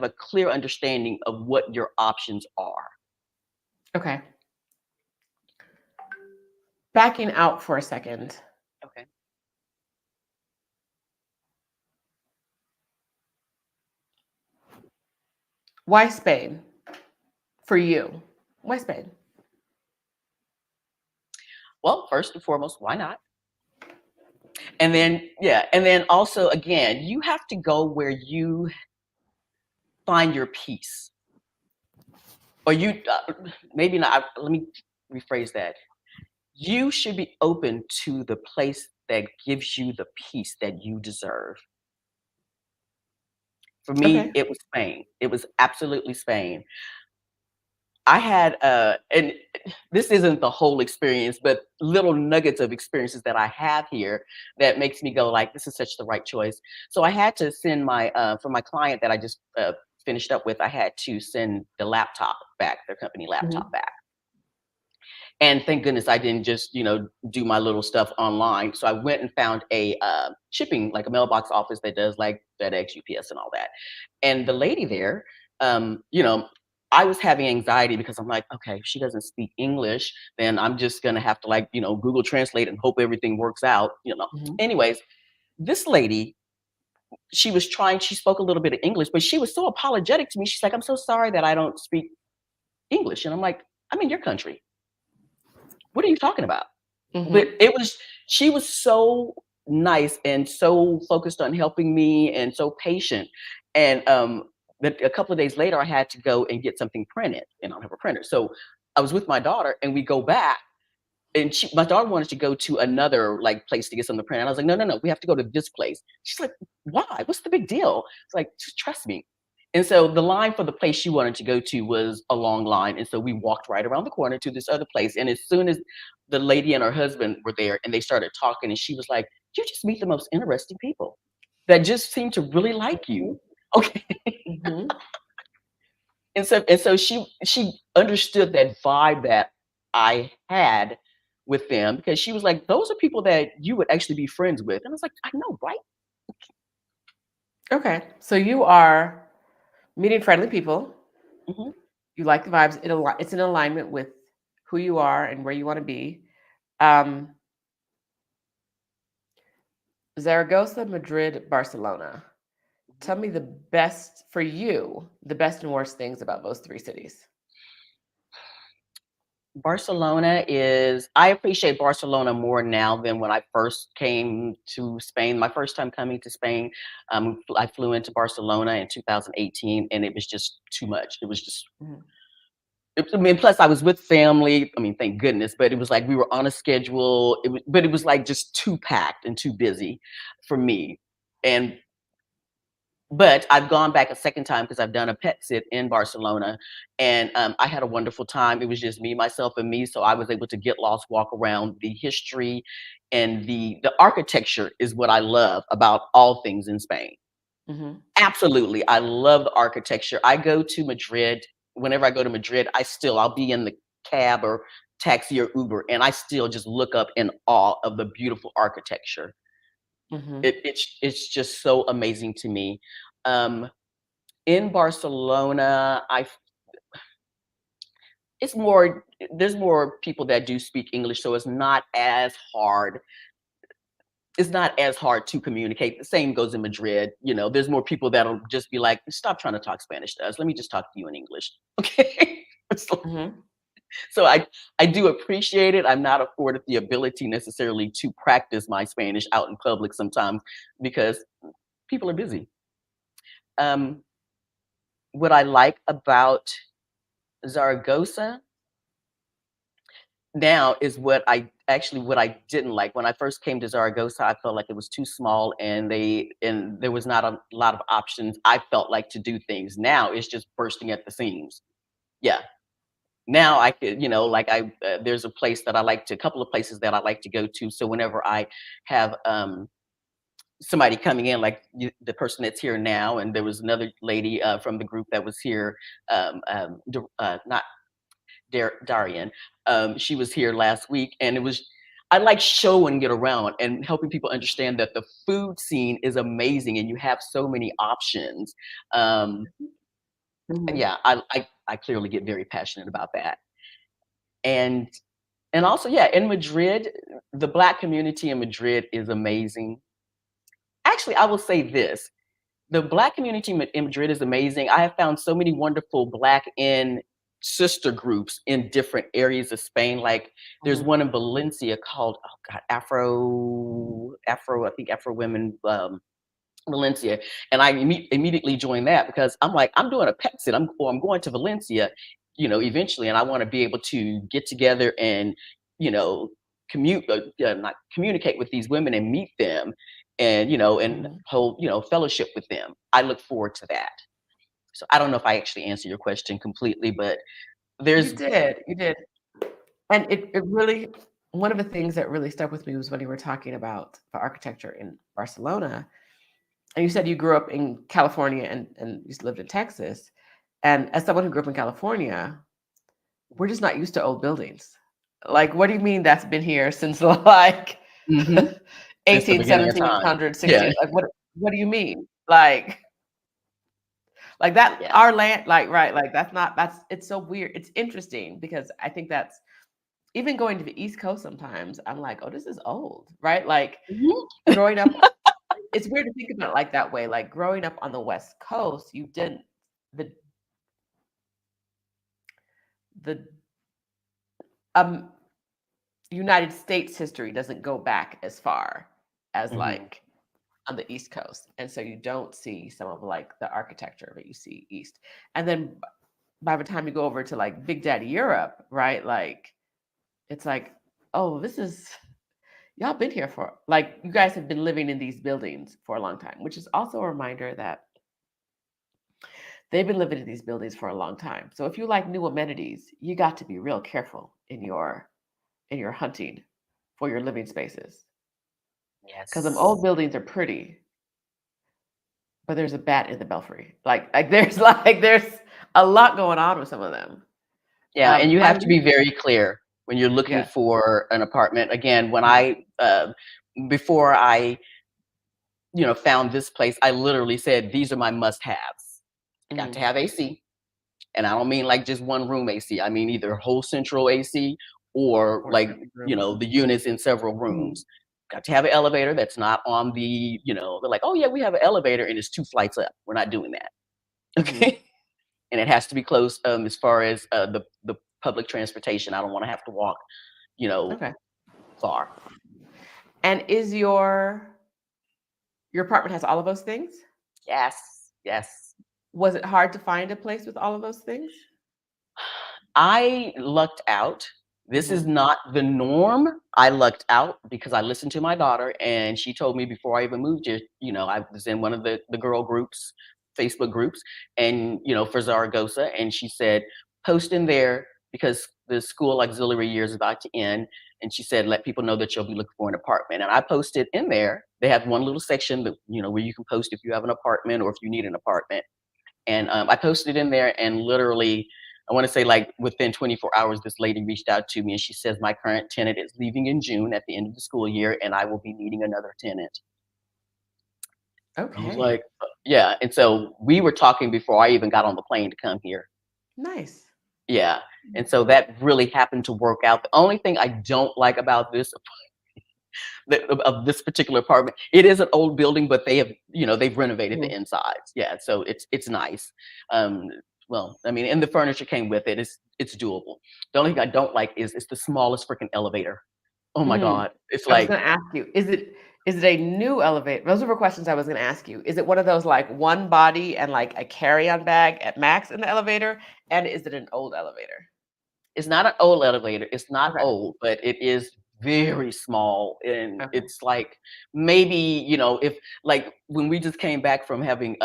a clear understanding of what your options are. Okay. Backing out for a second. Okay. Why Spain for you? Why Spain? Well, first and foremost, why not? And then, yeah, and then also, again, you have to go where you find your peace. Or you, maybe not, let me rephrase that. You should be open to the place that gives you the peace that you deserve. For me, Okay. it was Spain. It was absolutely Spain. I had, and this isn't the whole experience, but little nuggets of experiences that I have here that makes me go like, this is such the right choice. So I had to send for my client that I just finished up with, I had to send the laptop back, their company laptop Mm-hmm. back. And thank goodness I didn't just, do my little stuff online. So I went and found a shipping, like a mailbox office that does like FedEx, UPS, and all that. And the lady there, I was having anxiety because I'm like, okay, if she doesn't speak English, then I'm just gonna have to like, Google Translate and hope everything works out. Mm-hmm. Anyways, this lady, she spoke a little bit of English, but she was so apologetic to me. She's like, I'm so sorry that I don't speak English. And I'm like, I'm in your country. What are you talking about? But Mm-hmm. she was so nice and so focused on helping me and so patient. And but a couple of days later, I had to go and get something printed, and I don't have a printer. So I was with my daughter, and we go back, and my daughter wanted to go to another like place to get something printed. And I was like, no, no, no, we have to go to this place. She's like, why? What's the big deal? It's like, just trust me. And so the line for the place she wanted to go to was a long line. And so we walked right around the corner to this other place. And as soon as the lady and her husband were there and they started talking, and she was like, you just meet the most interesting people that just seem to really like you. Okay. Mm-hmm. And so she understood that vibe that I had with them, because she was like, those are people that you would actually be friends with. And I was like, I know, right? Okay. So you are meeting friendly people. Hmm. You like the vibes. It's in alignment with who you are and where you want to be. Um, Zaragoza, Madrid, Barcelona. Tell me the best for you, the best and worst things about those three cities. Barcelona is, I appreciate Barcelona more now than when I first came to Spain. My first time coming to Spain, I flew into Barcelona in 2018, and it was just too much. It was just, Mhm. I mean, plus I was with family. I mean, thank goodness, but it was like we were on a schedule. But it was like just too packed and too busy for me. And but I've gone back a second time because I've done a pet sit in Barcelona, and I had a wonderful time. It was just me, myself, and me, so I was able to get lost, walk around. The history and the architecture is what I love about all things in Spain. Mhm. Absolutely, I love the architecture. I go to Madrid. Whenever I go to Madrid, I'll be in the cab or taxi or Uber, and I still just look up in awe of the beautiful architecture. Mhm. It's just so amazing to me. Um, in Barcelona, I it's more there's more people that do speak English, so it's not as hard. It's not as hard to communicate. The same goes in Madrid. There's more people that'll just be like, "Stop trying to talk Spanish to us. Let me just talk to you in English." Okay. so, Mhm. so I do appreciate it. I'm not afforded the ability necessarily to practice my Spanish out in public sometimes because people are busy. Um, what I like about Zaragoza now is what I didn't like. When I first came to Zaragoza, I felt like it was too small, and there was not a lot of options, I felt like, to do things. Now it's just bursting at the seams. Yeah. Now I could, like there's a couple of places that I like to go to. So whenever I have somebody coming in, like the person that's here now, and there was another lady from the group that was here, not Darian. She was here last week, and I like showing it around and helping people understand that the food scene is amazing, and you have so many options. Um, Mhm. yeah, I clearly get very passionate about that, and also, yeah, in Madrid, the Black community in Madrid is amazing. Actually, I will say this: the Black community in Madrid is amazing. I have found so many wonderful Black in sister groups in different areas of Spain. Like there's Mhm. one in Valencia called, oh God, I think Afro Women Valencia, and I immediately joined that because I'm like, I'm doing a pet sit. I'm going to Valencia, eventually, and I want to be able to get together and you know not communicate with these women and meet them, and Mhm. hold fellowship with them. I look forward to that. So I don't know if I actually answer your question completely, but You there's did. You did. And it really, one of the things that really stuck with me was when you were talking about the architecture in Barcelona. And you said you grew up in California and you lived in Texas. And as someone who grew up in California, we're just not used to old buildings. Like, what do you mean that's been here since like hmm since the 18, beginning of 1700, time. Yeah, 16? Like, what do you mean? Like that, yeah. our land, like, right, like it's so weird. It's interesting because I think that's, even going to the East Coast sometimes, I'm like, oh, this is old, right? Like Mhm. growing up, it's weird to think about it like that way. Like growing up on the West Coast, you didn't, the the um United States history doesn't go back as far as Mhm. like on the East Coast. And so you don't see some of like the architecture that you see East. And then by the time you go over to like Big Daddy Europe, right? Like it's like, oh, this is, y'all been here for, like, you guys have been living in these buildings for a long time, which is also a reminder that they've been living in these buildings for a long time. So if you like new amenities, you got to be real careful in your hunting for your living spaces. Because them old Yes. buildings are pretty, but there's a bat in the belfry. There's like there's a lot going on with some of them. Yeah, and you My have to niece, be very clear. when you're looking Yes. for an apartment. Again, when Mhm. before I, found this place, I literally said, these are my must-haves. Got to Mhm. have AC. And I don't mean like just one room AC. I mean either whole central AC or Or like, separate rooms. the units in several Mhm. rooms. Got to have an elevator that's not on they're like, oh yeah, we have an elevator and it's 2 flights up. We're not doing that. Mhm. Okay. And it has to be close as far as the public transportation. I don't want to have to walk, you know, Okay. far. And is your apartment has all of those things? Yes. Yes. Was it hard to find a place with all of those things? I lucked out. This is Mhm. not the norm. I lucked out because I listened to my daughter and she told me before I even moved here, I was in one of the girl groups, Facebook groups, and for Zaragoza, and she said, post in there because the school auxiliary year is about to end. And she said, let people know that you'll be looking for an apartment. And I posted in there. They have one little section that, where you can post if you have an apartment or if you need an apartment. And I posted in there, and literally, I want to say like within 24 hours, this lady reached out to me and she says, my current tenant is leaving in June at the end of the school year, and I will be needing another tenant. I was Okay. like, yeah. And so we were talking before I even got on the plane to come here. Nice. Yeah. And so that really happened to work out. The only thing I don't like about of this particular apartment, it is an old building, but they've renovated the Mhm. insides. Yeah, so it's nice. Um, well, I mean, and the furniture came with it. It's doable. The only thing I don't like is it's the smallest freaking elevator. Oh my Mm. god, it's I was like gonna ask you, is it a new elevator? Those were questions I was gonna ask you. Is it one of those like one body and like a carry-on bag at max in the elevator? And is it an old elevator? it's not an old elevator. It's not Okay. old, but it is very small, and Okay. it's like maybe if like when we just came back from having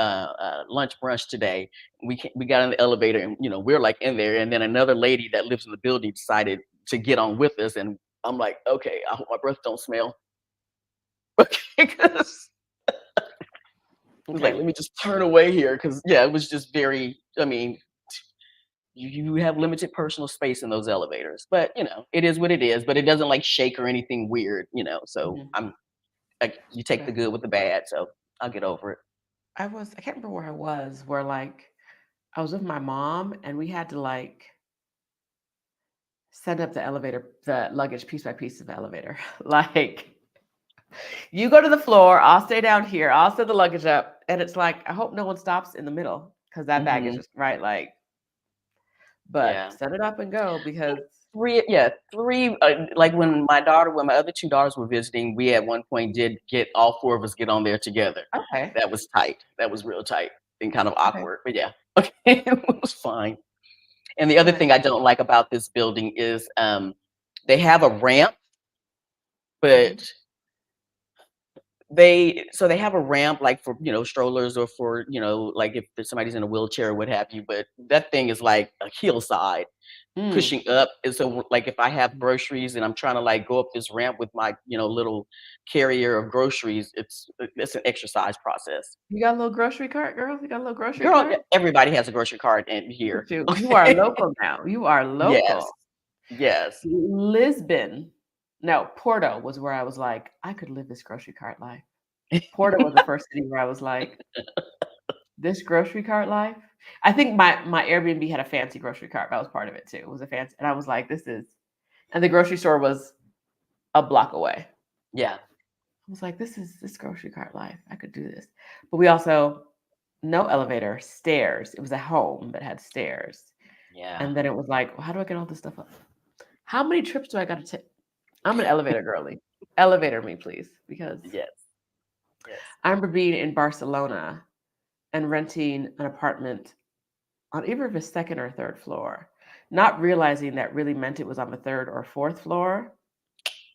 lunch brunch today, we got in the elevator, and we're like in there, and then another lady that lives in the building decided to get on with us, and I'm like, okay, I hope my breath don't smell. Okay, 'cause I was like, Okay. let me just turn away here, because yeah, it was just very. I mean, you have limited personal space in those elevators, but it is what it is, but it doesn't like shake or anything weird, so Mhm. I'm like, you take the Okay. good with the bad, so I'll get over it. I can't remember where I was, where like I was with my mom and we had to like set up the luggage piece by piece of the elevator. Like you go to the floor, I'll stay down here, I'll set the luggage up. And it's like, I hope no one stops in the middle because that bag is Hmm. just right. Like, but Yeah. set it up and go because Three, yeah, three. Like when my other two daughters were visiting, we at one point did get all four of us get on there together. okay. That was tight. That was real tight and kind of Okay. awkward, but yeah, okay, it was fine. And the other Okay. thing I don't like about this building is they have a ramp, Mhm. but they have a ramp like for strollers or for like if there's somebody's in a wheelchair or what have you, but that thing is like a hillside Mm. pushing up, and so like if I have groceries and I'm trying to like go up this ramp with my little carrier of groceries, it's an exercise process. You got a little grocery cart, girl? You got a little grocery Girl, cart? everybody has a grocery cart in Look here. at you. You are Okay. local now. You are Yes, local. yes. Lisbon. No, Porto was where I was like, I could live this grocery cart life. Porto was the first city where I was like, this grocery cart life. I think my Airbnb had a fancy grocery cart. That was part of it too. It was a fancy, and I was like, this is, and the grocery store was a block away. Yeah, I was like, this grocery cart life. I could do this. But we also no elevator, stairs. It was a home that had stairs. yeah. And then it was like, well, how do I get all this stuff up? How many trips do I got to take? I'm an elevator girly. Elevator me, please. Because Yes, yes. I remember being in Barcelona and renting an apartment on either the second or third floor, not realizing that really meant it was on the third or fourth floor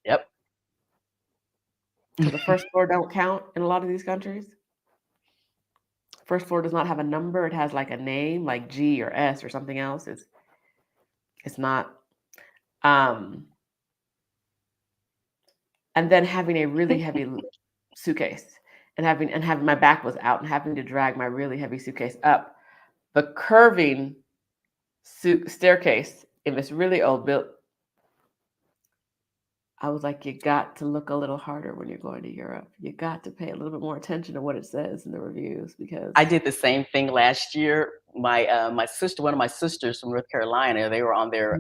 Yep. because the first floor don't count in a lot of these countries. First floor does not have a number. It has like a name, like G or S or something else. It's not. Um, and then having a really heavy suitcase and having my back was out and having to drag my really heavy suitcase up the curving staircase in this really old built I was like, you got to look a little harder when you're going to Europe. You got to pay a little bit more attention to what it says in the reviews because I did the same thing last year. My sister, one of my sisters from North Carolina, they were on their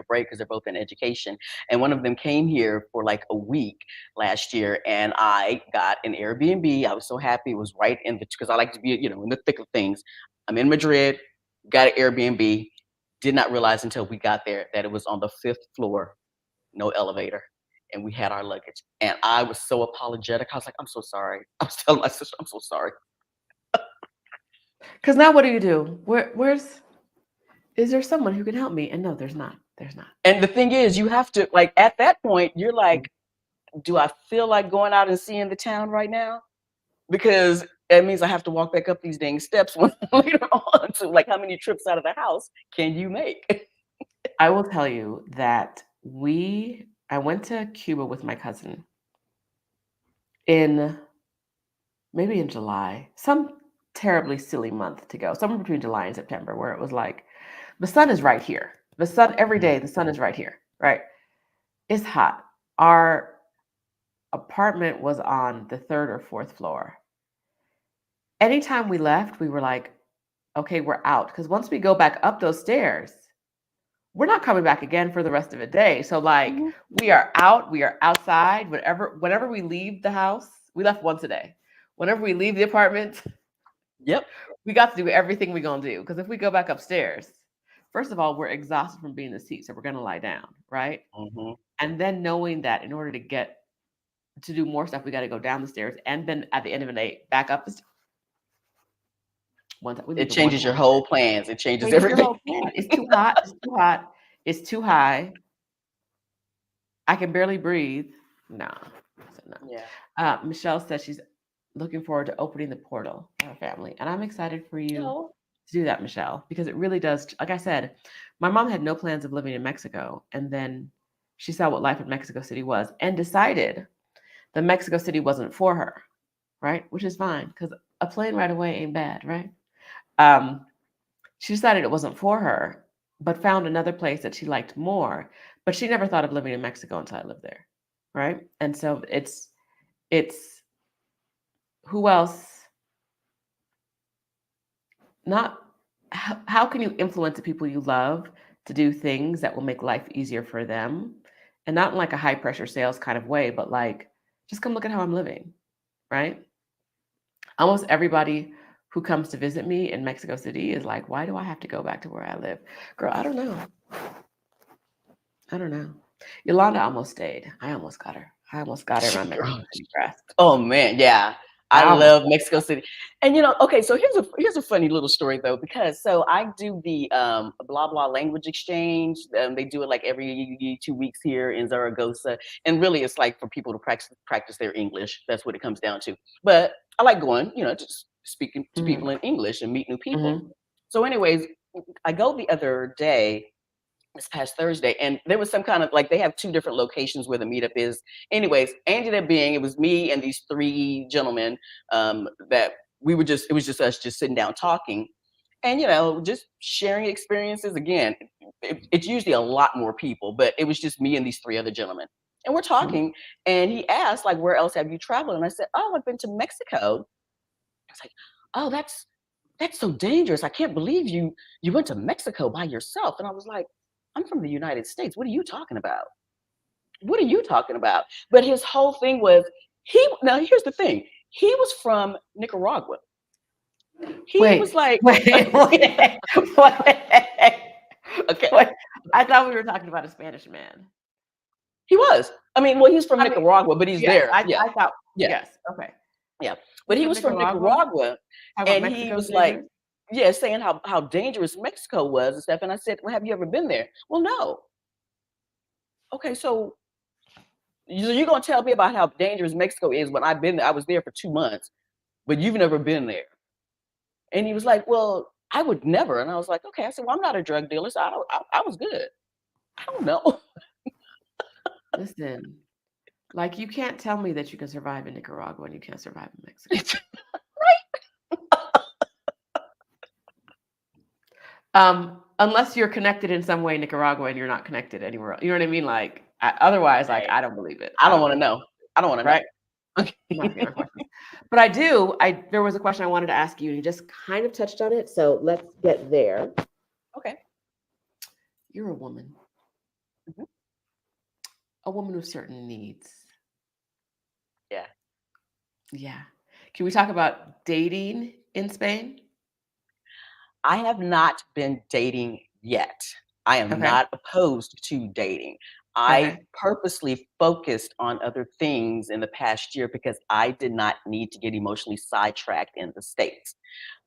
break because they're both in education, and one of them came here for like a week last year, and I got an Airbnb. I was so happy. It was right in the because I like to be in the thick of things. I'm in Madrid, got an Airbnb. Did not realize until we got there that it was on the 5th floor, no elevator. And we had our luggage. And I was so apologetic. I was like, I'm so sorry. I was telling my sister, I'm so sorry. because now what do? Where's is there someone who can help me? And no, there's not. There's not. And the thing is, you have to, like, at that point, you're like, do I feel like going out and seeing the town right now? Because that means I have to walk back up these dang steps later on. So, like, how many trips out of the house can you make? I will tell you that I went to Cuba with my cousin in maybe in July, some terribly silly month to go, somewhere between July and September, where it was like the sun is right here. The sun every day, the sun is right here, right? It's hot. Our apartment was on the 3rd or 4th floor. Anytime we left, we were like, okay, we're out. Because once we go back up those stairs, we're not coming back again for the rest of the day. So like Mhm. we are out, we are outside. Whenever we leave the house, we left once a day. Whenever we leave the apartment, Yep. we got to do everything we're gonna do. Because if we go back upstairs, first of all, we're exhausted from being in the seat, so we're gonna lie down, right? Hmm. And then knowing that in order to get to do more stuff, we got to go down the stairs and then at the end of the day back up the stairs. We It leave it one changes your time. whole plans. It changes Changes your everything. whole plan. It's too hot. It's too hot. It's too high. I can barely breathe. No. I said no. Yeah. Michelle says she's looking forward to opening the portal for our family. And I'm excited for you No. to do that, Michelle, because it really does. Like I said, my mom had no plans of living in Mexico. And then she saw what life in Mexico City was and decided that Mexico City wasn't for her, right? Which is fine because a plane right away ain't bad, right? Um, she decided it wasn't for her, but found another place that she liked more. But she never thought of living in Mexico until I lived there, right? And so it's who else? Not how can you influence the people you love to do things that will make life easier for them, and not in like a high pressure sales kind of way, but like just come look at how I'm living, right? Almost everybody who comes to visit me in Mexico City is like, why do I have to go back to where I live? Girl, I don't know. I don't know. Yolanda almost stayed. I almost got her. I almost got her in my Mexico Girl. City grasp. Oh man, yeah. I I almost love Mexico City. And okay, so here's a funny little story though, because so I do the blah blah language exchange. They do it like every 2 weeks here in Zaragoza. And really it's like for people to practice their English. That's what it comes down to. But I like going, just speaking to people Mhm, in English and meet new people. mhm, So anyways, I go the other day this past Thursday, and there was some kind of like they have two different locations where the meetup is. Anyways, ended up being it was me and these three gentlemen that we were just it was just us just sitting down talking and just sharing experiences. Again, it's usually a lot more people, but it was just me and these three other gentlemen, and we're mhm. talking. And he asked like, "Where else have you traveled?" And I said, "Oh, I've been to Mexico." It's like, "Oh, that's so dangerous. I can't believe you went to Mexico by yourself." And I was like, "I'm from the United States. What are you talking about? What are you talking about?" But his whole thing was now here's the thing. He was from Nicaragua. He was Wait, like wait, wait, wait, okay, wait. I thought we were talking about a Spanish man. he was. I mean, well, he's from I mean, Nicaragua, but he's yes, there. Yeah. I thought Yeah. yes, okay. Yeah. But He's he from was from Nicaragua. Nicaragua Talking about and he Mexico's was like, dangerous. yeah, saying how dangerous Mexico was and stuff. And I said, "Well, have you ever been there?" "Well, no." "Okay, so you're gonna tell me about how dangerous Mexico is when I've been there. I was there for 2 months, but you've never been there." And he was like, "Well, I would never." And I was like, "Okay." I said, "Well, I'm not a drug dealer, so I was good." I don't know. Listen, like you can't tell me that you can survive in Nicaragua and you can't survive in Mexico. Unless you're connected in some way in Nicaragua and you're not connected anywhere else. You know what I mean? Like Otherwise, like, Right. I don't believe it. I I don't don't want to believe know. I don't want to it, right? know. I'm not a fan of Okay. questions. But I do. There was a question I wanted to ask you, and you just kind of touched on it. So let's get there. Okay. You're a woman Mhm. with certain needs. Yeah. Yeah. Can we talk about dating in Spain? I have not been dating yet. I am Okay. not opposed to dating. I Okay. purposely focused on other things in the past year because I did not need to get emotionally sidetracked in the States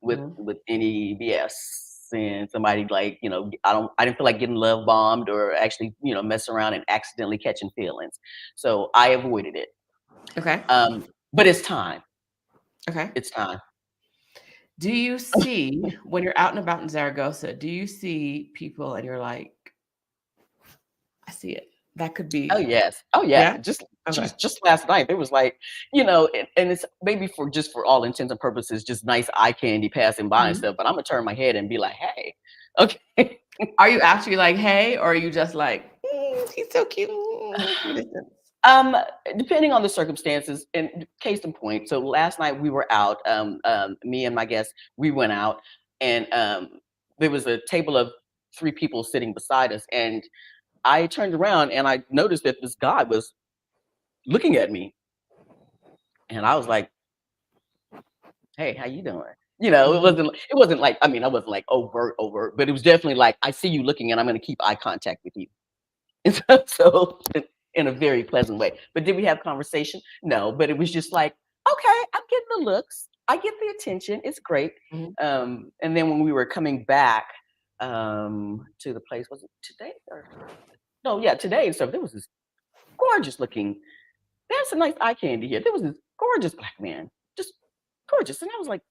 Hmm. with any BS and somebody like, I didn't feel like getting love bombed or actually, mess around and accidentally catching feelings. So I avoided it. Okay. But it's time. Okay. It's time. Do you see when you're out and about in Zaragoza, do you see people and you're like, I see it. That could Oh, be, yes. Oh, yeah. yeah? Okay. Just last night, there was like, and it's maybe for all intents and purposes, just nice eye candy passing by and Mhm. stuff, but Imma turn my head and be like, "Hey." Okay. Are you actually like, hey, or are you just like, he's so cute from a distance? Um, Depending on the circumstances, and case in point, so last night we were out, me and my guests, we went out, and, there was a table of 3 people sitting beside us, and I turned around and I noticed that this guy was looking at me, and I was like, "Hey, how you doing?" Mhm. It wasn't like, I mean, I wasn't like overt, but it was definitely like, "I see you looking and I'm gonna keep eye contact with you." And so in a very pleasant way. But did we have conversation? No, but it was just like, "Okay, I'm getting the looks. I get the attention. It's great." Mhm. And then when we were coming back, to the place, was it today or no, yeah, today and stuff, there was this gorgeous looking, there's some nice eye candy here. There was this gorgeous black man, just gorgeous. And I was like,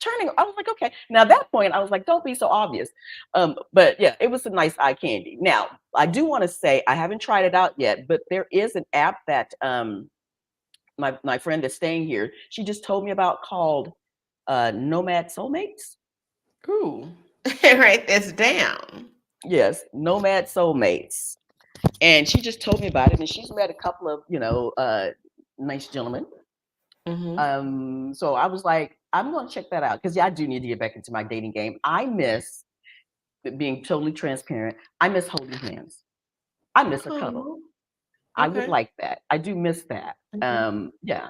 I was like, "Okay." Now at that point, I was like, "Don't be so obvious." But yeah, it was some nice eye candy. Now, I do wanna say I haven't tried it out yet, but there is an app that, my friend that's staying here, she just told me about called, Nomad Soulmates? Ooh. Write this down. Yes, Nomad Soulmates. And she just told me about it, and she's met a couple of, nice gentlemen. Mhm. So I was like, "I'm gonna check that out because yeah, I do need to get back into my dating game." I miss being totally transparent, I miss holding hands. I miss a cuddle. Oh, I would okay. like that. I do miss that. Okay. Yeah,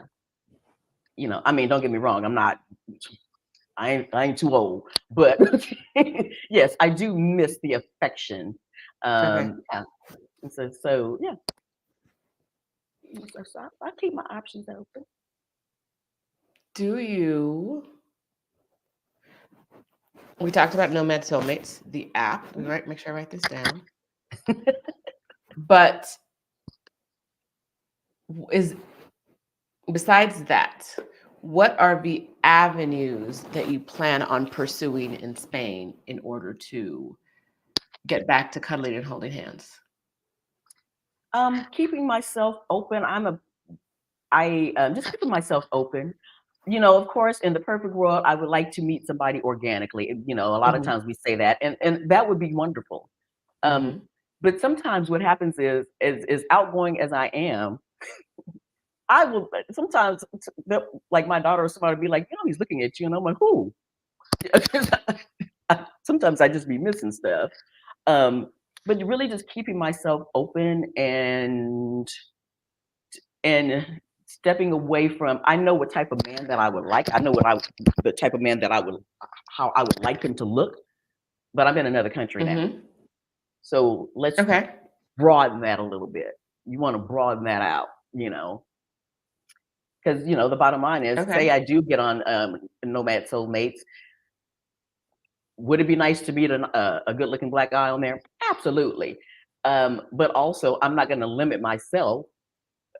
I mean, don't get me wrong, I ain't too old, but yes, I do miss the affection. Okay. Yeah, and so yeah, so I keep my options open. Do you We talked about Nomad Soulmates, the app. We Mhm. might make sure I write this down. But is besides that, what are the avenues that you plan on pursuing in Spain in order to get back to cuddling and holding hands? Keeping myself open. Just keeping myself open. Of course, in the perfect world, I would like to meet somebody organically. A lot of Mhm. times we say that, and that would be wonderful. Um, Mhm. but sometimes what happens is, as outgoing as I am, I will sometimes like my daughter or somebody be like, he's looking at you, and I'm like, who? 'Cause sometimes I just be missing stuff. Um, but really just keeping myself open and stepping away from, I know what type of man that I would like. I know the type of man that I would how I would like him to look, but I'm in another country now. Mhm. So let's Okay. broaden that a little bit. You want to broaden that out, you know, because the bottom line is, Okay. say I do get on Nomad Soulmates, would it be nice to meet a good looking black guy on there? Absolutely. But also, I'm not going to limit myself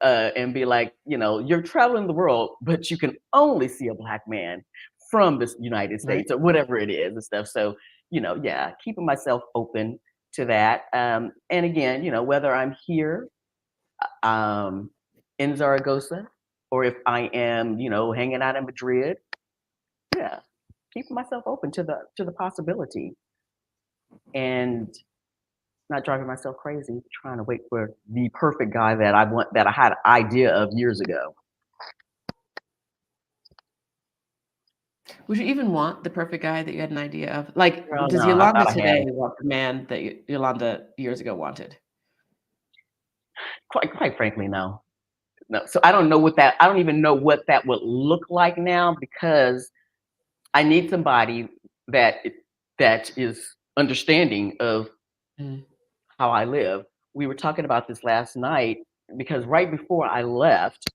and be like, you're traveling the world, but you can only see a black man from the United Right. States or whatever it is and stuff. So, yeah, keeping myself open to that. And again, whether I'm here um, in Zaragoza or if I am, hanging out in Madrid, yeah, keeping myself open to the possibility. And not driving myself crazy trying to wait for the perfect guy that I had an idea of years ago. Would you even want the perfect guy that you had an idea of? Like, Girl, does no, I Yolanda thought I had today it. want the man that Yolanda years ago wanted? Quite frankly, no. No. So I don't even know what that would look like now because I need somebody that that is understanding of Mm. how I live. We were talking about this last night because right before I left,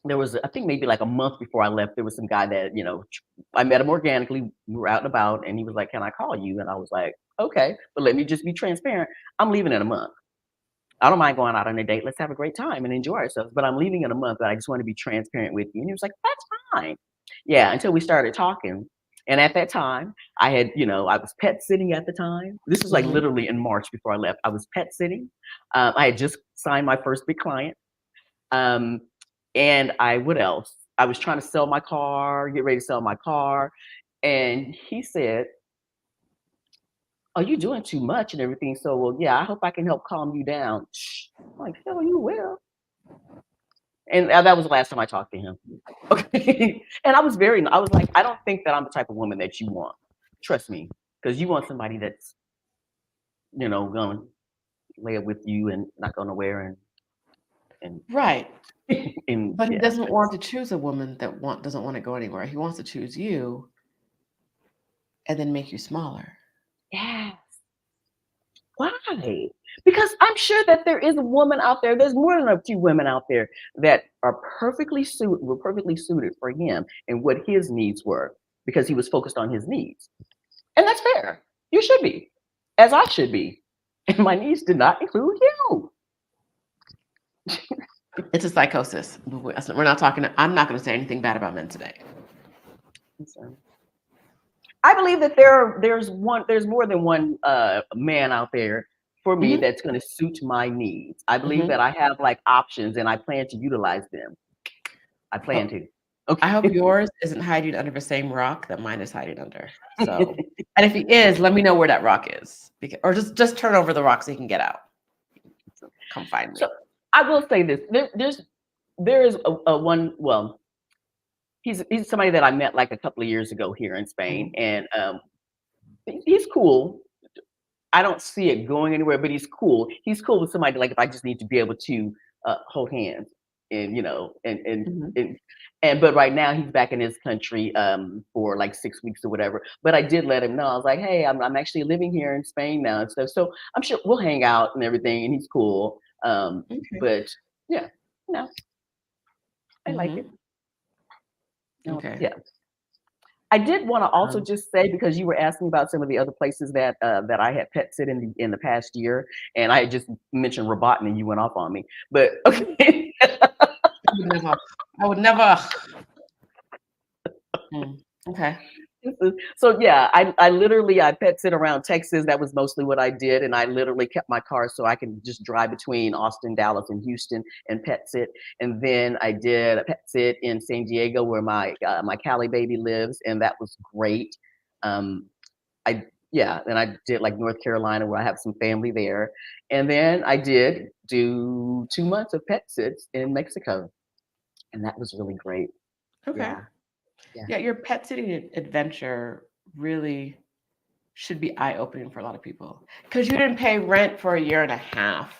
there was I think maybe like a month before I left, there was some guy that, I met him organically. We were out and about and he was like, "Can I call you?" And I was like, "Okay, but let me just be transparent. I'm leaving in a month. I don't mind going out on a date. Let's have a great time and enjoy ourselves. But I'm leaving in a month, but I just want to be transparent with you." And he was like, "That's fine." Yeah, until we started talking. And at that time, I was pet sitting at the time. This was like Mhm. literally in March before I left. I was pet sitting. I had just signed my first big client. Um, and what else? I was trying to sell my car, get ready to sell my car. And he said, "Oh, you're doing too much and everything. So, well, yeah, I hope I can help calm you down." I'm like, "Hell, you will." And that was the last time I talked to him. Okay. And I was like, "I don't think that I'm the type of woman that you want. Trust me. Because you want somebody that's, going to lay with you and not go nowhere and, Right. and But he yeah. doesn't want to choose a woman that doesn't want to go anywhere. He wants to choose you and then make you smaller. Yeah. Why? Because I'm sure that there is a woman out there. There's more than a few women out there that were perfectly suited for him and what his needs were because he was focused on his needs. And that's fair. You should be, as I should be. And my needs did not include you. It's a psychosis. We're not talking. I'm not going to say anything bad about men today. So, I believe that there's more than one man out there for me Hmm. that's going to suit my needs. I believe Hmm. that I have like options and I plan to utilize them. I plan to. I hope Okay. yours isn't hiding under the same rock that mine is hiding under. So, and if he is, let me know where that rock is, or just turn over the rock so he can get out. Come find So me. I will say this: there is a one. Well, he's somebody that I met like a couple of years ago here in Spain, Mhm. and he's cool. I don't see it going anywhere, but he's cool. He's cool with somebody like if I just need to be able to hold hands and Mhm. but right now he's back in his country for like 6 weeks or whatever. But I did let him know. I was like, "Hey, I'm actually living here in Spain now and stuff. So I'm sure we'll hang out and everything." And he's cool. Okay. But yeah, no, I like it. Mhm. No, Okay. yeah. I did want to also Um, just say because you were asking about some of the other places that I had pet sit in the past year, and I had just mentioned Rabat and you went off on me. But okay, I would never. I would never. Mm. Okay. so yeah, I pet sit around Texas. That was mostly what I did, and I literally kept my car so I can just drive between Austin, Dallas, and Houston and pet sit. And then I did a pet sit in San Diego where my Cali baby lives, and that was great. Um, I Yeah, and I did like North Carolina where I have some family there. And then I did do 2 months of pet sits in Mexico, and that was really great. Okay. Yeah, yeah. Yeah, your pet sitting adventure really should be eye opening for a lot of people because you didn't pay rent for a year and a half.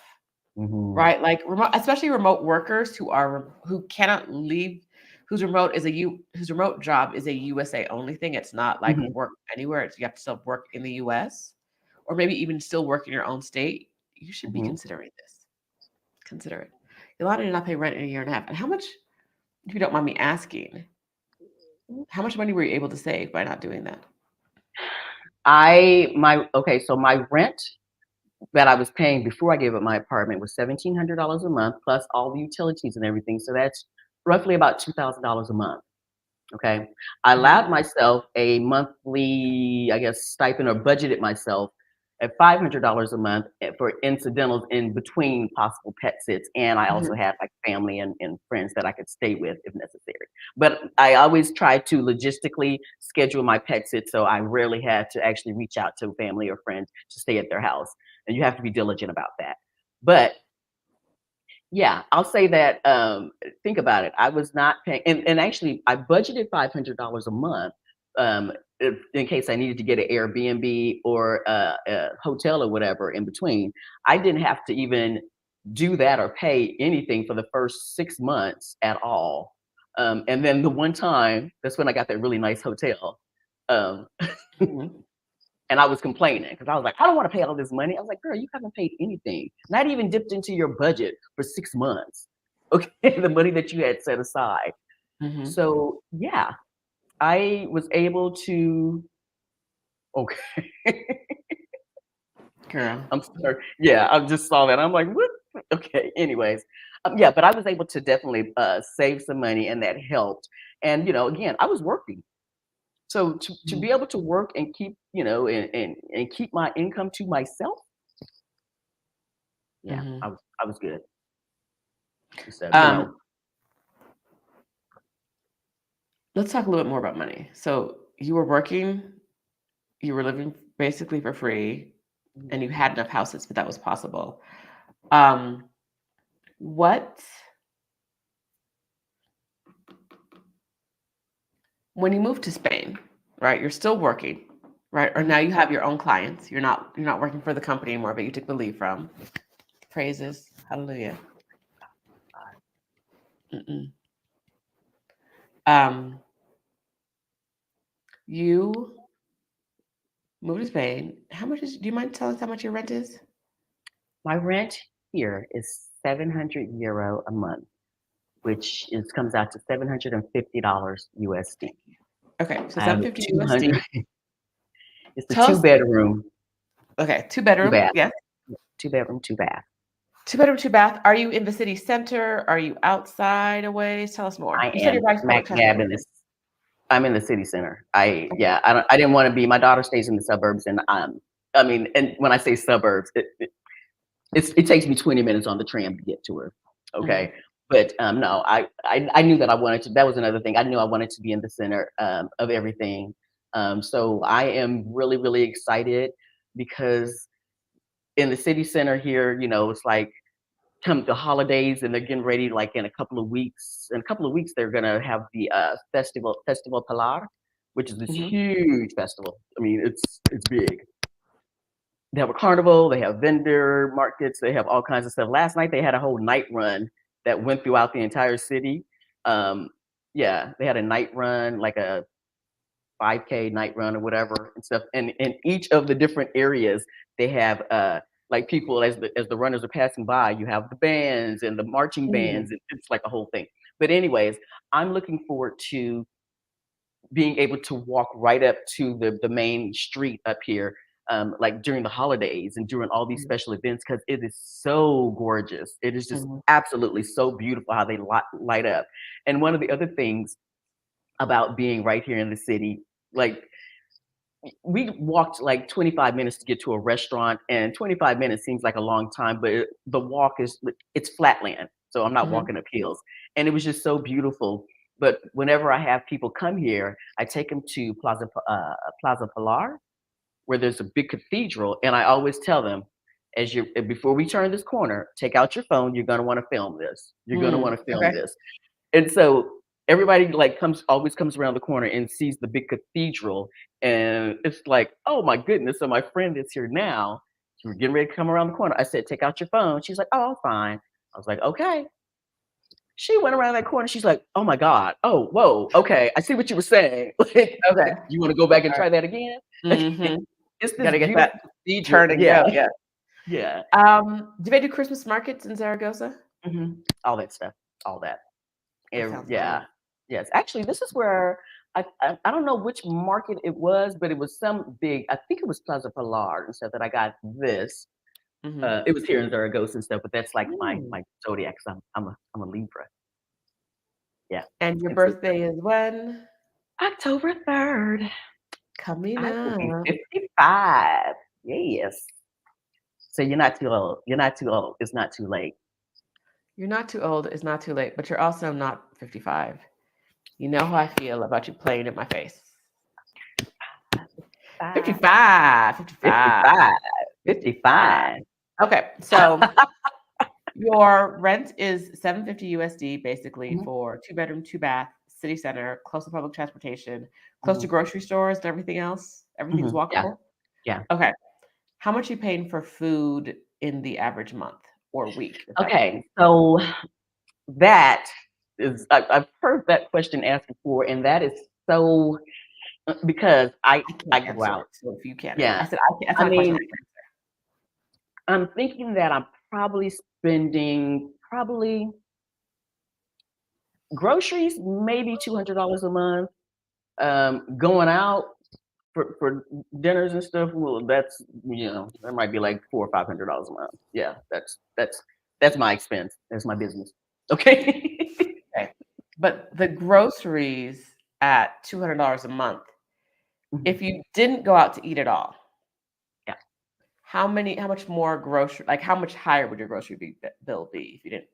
Mhm, Right, like remote, especially remote workers who cannot leave, whose remote job is a USA only thing. It's not like mhm, work anywhere. You have to still work in the US, or maybe even still work in your own state. You should be mhm. considering this. Consider it. Yolanda did not pay rent in a year and a half. And how much, if you don't mind me asking, how much money were you able to save by not doing that? So my rent that I was paying before I gave up my apartment was $1,700 a month plus all the utilities and everything. So that's roughly about $2,000 a month. Okay. I Hmm. allowed myself a monthly, I guess, stipend or budgeted myself at $500 a month for incidentals in between possible pet sits. And I also Hmm. had like family and friends that I could stay with if necessary. But I always tried to logistically schedule my pet sits. So I rarely had to actually reach out to family or friends to stay at their house. and you have to be diligent about that. But yeah, I'll say that, think about it. I was not paying, and actually, I budgeted $500 a month, in case I needed to get an Airbnb or a hotel or whatever in between. I didn't have to even do that or pay anything for the first 6 months at all. And then the one time, that's when I got that really nice hotel. Um, Mhm. And I was complaining because I was like, I don't want to pay all this money. I was like, girl, you haven't paid anything, not even dipped into your budget for 6 months. Okay, the money that you had set aside. Mhm. So yeah, I was able to. Okay, Girl. I'm sorry. Yeah, I just saw that. I'm like, what? Okay. Anyways, yeah, but I was able to definitely save some money, and that helped. And again, I was working. So to Mhm. be able to work and keep, and keep my income to myself, yeah, Mhm. I was good. So, Um, let's talk a little bit more about money. So you were working, you were living basically for free, and you had enough houses, but that was possible. Um, what when you moved to Spain, right? You're still working, right? Or Mhm. now you have your own clients. You're not working for the company anymore, but you took the leave from. Praises, hallelujah. Mm-mm. Um, you moved to Spain. How much is? Do you mind telling us how much your rent is? My rent here is 700 euro a month, which comes out to $750 USD. Okay, so I have a 750 200. USD. It's a Tell two us. bedroom, Okay, two two bedroom. bath, Yes, 2 bedroom, 2 bath. 2 bedroom, two bath. Are you in the city center? Are you outside a ways? Tell us more. I You said am you're by smack public dab in transportation. this. I'm in the city center. I Okay. Yeah. I didn't want to be. My daughter stays in the suburbs, and I mean, and when I say suburbs, it takes me 20 minutes on the tram to get to her. Mhm. Okay. But no, I knew that I wanted to. That was another thing. I knew I wanted to be in the center of everything. So I am really, really excited because in the city center here, it's like come the holidays and they're getting ready like in a couple of weeks. In a couple of weeks, they're gonna have the Festival Pilar, which is this Mhm. huge festival. I mean, it's big. They have a carnival, they have vendor markets, they have all kinds of stuff. Last night they had a whole night run that went throughout the entire city. Um, yeah, they had a night run, like a 5K night run or whatever and stuff. And in each of the different areas, they have like people as the runners are passing by, you have the bands and the marching bands, Mhm. and it's like a whole thing. But anyways, I'm looking forward to being able to walk right up to the main street up here, like during the holidays and during all these Mhm. special events, because it is so gorgeous. It is just Mhm. absolutely so beautiful how they light up. And one of the other things about being right here in the city, like we walked like 25 minutes to get to a restaurant, and 25 minutes seems like a long time, but the walk it's flatland, so I'm not Mhm. walking up hills, and it was just so beautiful. But whenever I have people come here, I take them to Plaza Pilar, where there's a big cathedral, and I always tell them, before we turn this corner, take out your phone. You're gonna want to film this. You're gonna Mm. want to film Okay. this. And so everybody like always comes around the corner and sees the big cathedral, and it's like, oh my goodness. So my friend is here now. We're getting ready to come around the corner. I said, take out your phone. She's like, oh, fine. I was like, okay. She went around that corner. She's like, oh my God. Oh, whoa. Okay. I see what you were saying. Like, Okay. you want to go back and Alright. try that again? Mhm. It's this Gotta get beautiful that cathedral. turn and Yeah. go, yeah. Yeah. Do they do Christmas markets in Zaragoza? All that stuff. All that. That sounds Yeah. fun. Yes. Actually, this is where I don't know which market it was, but it was some big. I think it was Plaza Pilar and stuff that I got this. Mhm. It was here in Zaragoza and stuff, but that's like my Mm. my zodiac. 'Cause I'm a Libra. Yeah. And your And so birthday is when? October 3rd, Coming I will be up. 55. Yes. So you're not too old. You're not too old. It's not too late. You're not too old, it's not too late, but you're also not 55. You know how I feel about you playing in my face. 55. 55, 55. 55. 55. Okay, so your rent is $750 USD basically Mhm, for 2 bedroom, 2 bath, city center, close to public transportation, close to mhm, grocery stores and everything else. Everything's yeah, walkable. yeah. Okay. How much are you paying for food in the average month or week, if that's Okay, so that is I've heard that question asked before, and that is so because I I can't go answer out. it. So if you can, Yeah, I said I can't, that's I not a question mean, I can answer. I'm thinking that I'm probably spending probably groceries, maybe $200 a month. Going out for dinners and stuff, well, that's that might be like $400 or $500 a month. Yeah, that's my expense. That's my business. Okay. Okay. But the groceries at $200 a month, Mhm. if you didn't go out to eat at all, Yeah, how much more grocery, like how much higher would your grocery bill be if you didn't?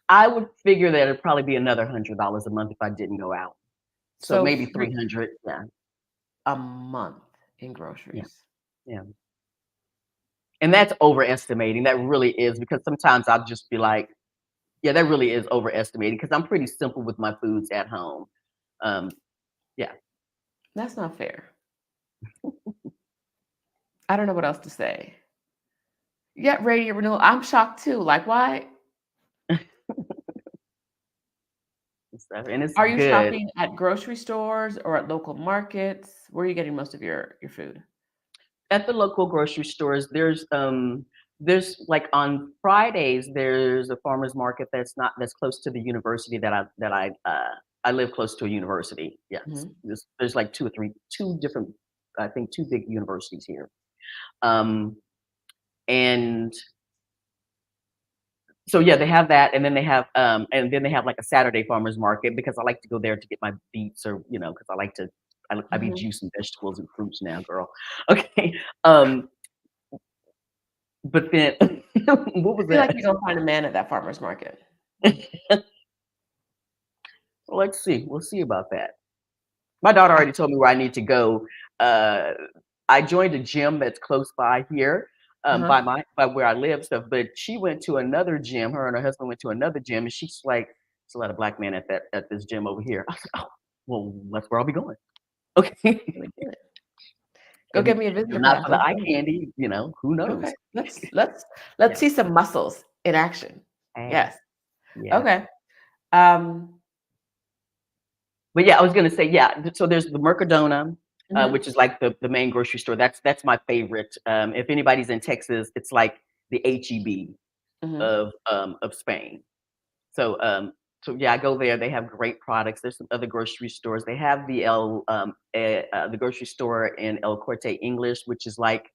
I would figure that it'd probably be another $100 a month if I didn't go out. So So maybe 300. Yeah, a month in yeah, groceries. yeah. And that's overestimating. That really is because sometimes I'll just be like, yeah, that really is overestimating because I'm pretty simple with my foods at home. Um, yeah. That's not fair. I don't know what else to say. Yeah, radiant renewal. I'm shocked too. Like, why And it's are you good. shopping at grocery stores or at local markets? Where are you getting most of your food? At the local grocery stores, there's like on Fridays, there's a farmer's market that's close to the university I live close to a university. Yes. Mhm. There's like two different, I think 2 big universities here. Um, and so yeah, they have that, and then they have like a Saturday farmer's market because I like to go there to get my beets or, because I be Mhm. juicing vegetables and fruits now, girl. Okay. Um, but then what I was feel like that? you don't find a man at that farmer's market. Let's see. We'll see about that. My daughter I already told me where I need to go. Uh, I joined a gym that's close by here, uh-huh. by where I live stuff, but she went to another gym. Her and her husband went to another gym, and she's like, "There's a lot of black men at this gym over here." I was like, "Oh, well, that's where I'll be going." Okay. Really good. Go If get me a if visitor not pass. for the Let's eye go. candy, who Okay. knows? Let's Yeah. see some muscles in action. Hey, Yes. yeah. Okay. Um, But yeah, I was gonna say, yeah, so there's the Mercadona, mhm, which is like the main grocery store. That's my favorite. If anybody's in Texas, it's like the HEB mhm. of Spain. So so yeah, I go there. They have great products. There's some other grocery stores. They have the grocery store in El Corte English, which is like,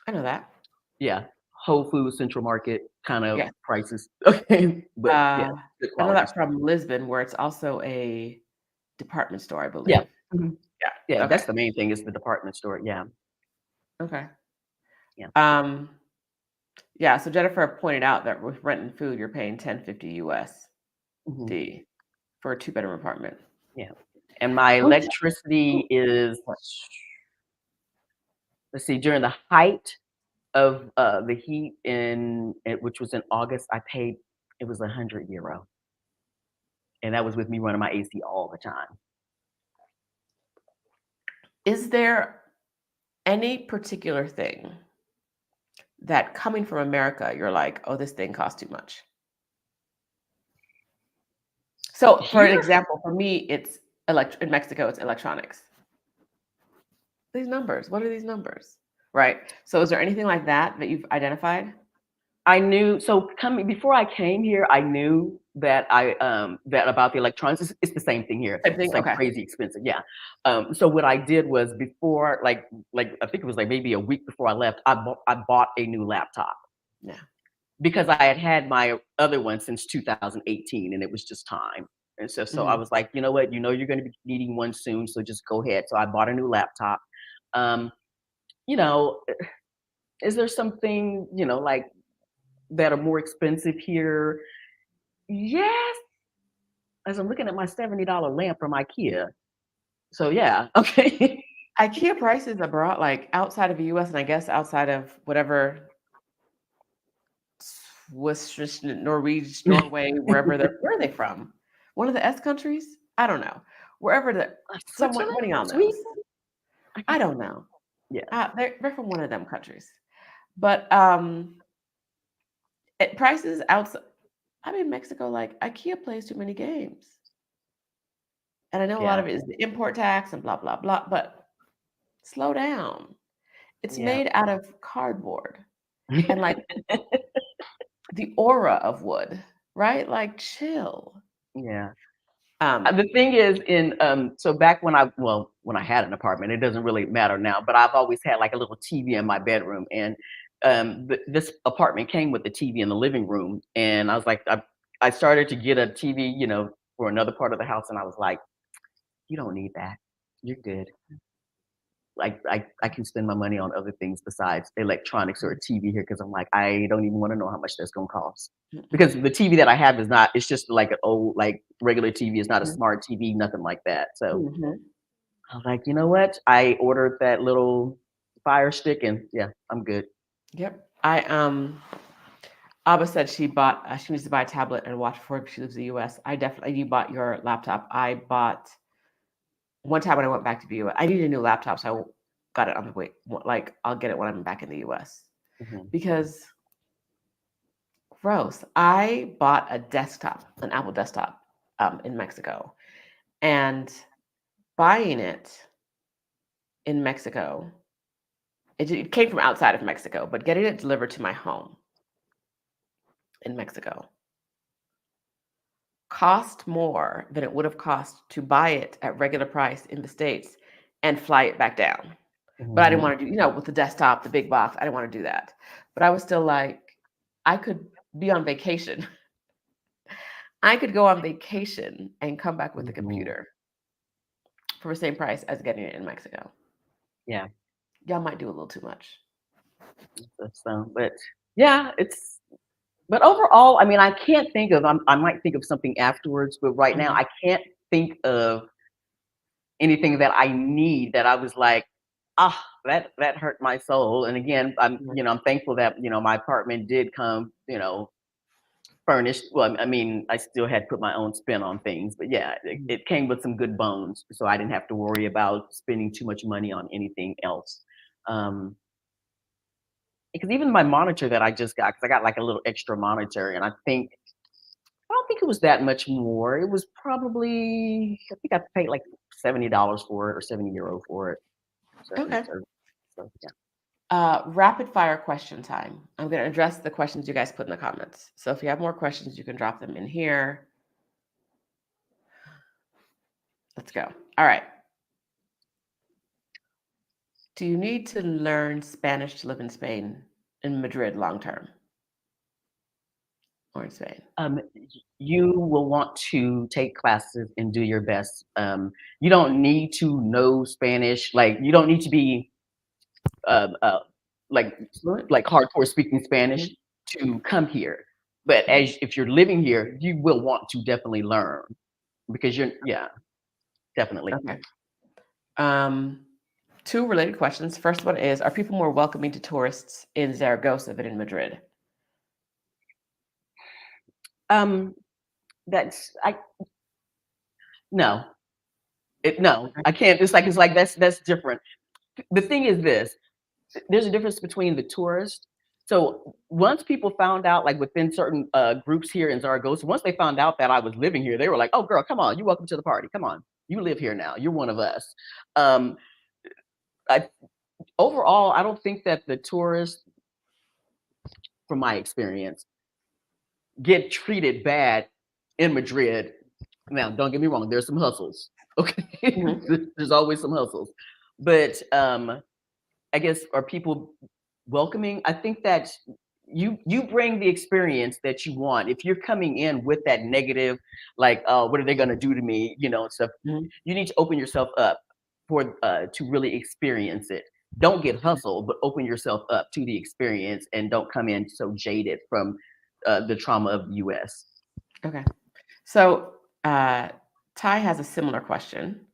I know that. yeah, Whole Foods Central Market kind of Yeah. prices. Okay, but yeah, Uh, good I know quality that stuff. from Lisbon, where it's also a department store, I Yeah. believe. Mhm. Yeah. Yeah, Okay. that's the main thing is the department store. Yeah. Okay. Yeah. Um, yeah. So Jennifer pointed out that with rent and food, you're paying 1050 Mhm. USD for a 2 bedroom apartment. Yeah, and my Which electricity is let's see, during the height of, the heat which was in August, I paid it was €100, and that was with me running my AC all the time. is there any particular thing that coming from America, you're like, oh, this thing costs too much? So, for an Here? example, for me, it's in Mexico, it's electronics. These numbers, what are these numbers? Right. So, is there anything like that that you've identified? I knew so coming before I came here, I knew that about the electronics. It's the same thing here. Same It's thing. like Okay. crazy expensive. Yeah. So what I did was before, like I think it was like maybe a week before I left, I bought a new laptop Yeah. because I had had my other one since 2018, and it was just time. And so I Hmm. was like, you know what, you're going to be needing one soon, so just go ahead. So I bought a new laptop. Um, you know, is there something like that are more expensive here? Yes, as I'm looking at my $70 lamp from IKEA. So yeah, okay. IKEA prices abroad, like outside of the US, and I guess outside of whatever Swiss, Norway, Norway, where are they from? One of the S countries? I don't know. Wherever someone, Switzerland? one of y'all Sweden? knows. I I can't. don't know. Yeah. They're from one of them countries. But prices outside. I'm in Mexico. Like IKEA plays too many games, and I know a lot Yeah. of it is the import tax and blah blah blah. But slow down. It's Yeah. made out of cardboard and like the aura of wood, right? Like chill. Yeah. Um, The thing is so back when when I had an apartment, it doesn't really matter now, but I've always had like a little TV in my bedroom, and this apartment came with the TV in the living room, and I was like, I started to get a TV, for another part of the house, and I was like, you don't need that, you're good. Like I can spend my money on other things besides electronics or a TV here because I'm like, I don't even want to know how much that's gonna cost. mm-mm, Because the TV that I have is not, it's just like an old, like regular TV. It's not a mhm, smart TV, nothing like that. So mhm. I was like, you know what? I ordered that little Fire Stick and yeah, I'm good. Yep. Abba said she needs to buy a tablet and watch before she leaves the US. I definitely you bought your laptop. I bought one time when I went back to the US. I needed a new laptop, so I got it on the way. Like I'll get it when I'm back in the US Mhm, because gross. I bought a desktop, an Apple desktop, in Mexico, and buying it in Mexico, it came from outside of Mexico, but getting it delivered to my home in Mexico cost more than it would have cost to buy it at regular price in the States and fly it back down. But I didn't mhm, want to do, with the desktop, the big box, I didn't want to do that. But I was still like, I could be on vacation. I could go on vacation and come back with the mhm. computer for the same price as getting it in Mexico. Yeah. Y'all might do a little too much. So, but yeah, but overall, I mean, I can't think of. I might think of something afterwards, but right now, Mhm, I can't think of anything that I need that I was like, that hurt my soul. And again, mhm, I'm thankful that my apartment did come, furnished. Well, I mean, I still had put my own spin on things, but yeah, it, mhm. it came with some good bones, so I didn't have to worry about spending too much money on anything else. Um, because even my monitor that I just got, because I got like a little extra monitor, and I don't think it was that much more. It was probably, I think I paid like $70 for it or €70 for it. So, Okay. yeah. Rapid fire question time. I'm going to address the questions you guys put in the comments. So if you have more questions, you can drop them in here. Let's go. All right. Do you need to learn Spanish to live in Spain, in Madrid, long term, or in Spain? You will want to take classes and do your best. You don't need to know Spanish. Like you don't need to be uh, uh, like Fluent? hardcore speaking Spanish Mhm, to come here. But mhm. as if you're living here, you will want to definitely learn because yeah, definitely. Okay. Um, Two related questions. First one is: are people more welcoming to tourists in Zaragoza than in Madrid? Um, that's I no, no, Okay. I can't. It's like that's different. The thing is this: there's a difference between the tourist. So once people found out, like within certain groups here in Zaragoza, once they found out that I was living here, they were like, "Oh, girl, come on, you're welcome to the party. Come on, you live here now. You're one of us." Um, I, overall, I don't think that the tourists, from my experience, get treated bad in Madrid. Now, don't get me wrong, there's some hustles. Okay, Mhm. there's always some hustles, but I guess are people welcoming? I think that you bring the experience that you want. If you're coming in with that negative, like, what are they gonna do to me, and stuff, Mhm. you need to open yourself up for to really experience it. Don't get Okay. hustled, but open yourself up to the experience and don't come in so jaded from the trauma of the US. Okay. So Ty has a similar question.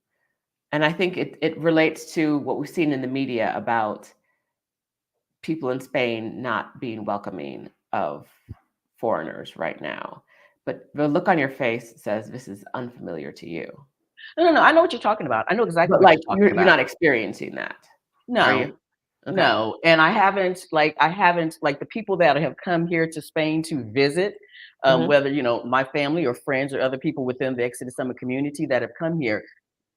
And I think it relates to what we've seen in the media about people in Spain not being welcoming of foreigners right now. But the look on your face says this is unfamiliar to you. No. I know what you're talking about. I know exactly But what like you're talking you're about. not experiencing that, are you? No, Okay. no, and I haven't like the people that have come here to Spain to visit, Hmm. whether my family or friends or other people within the Exodus Summit community that have come here.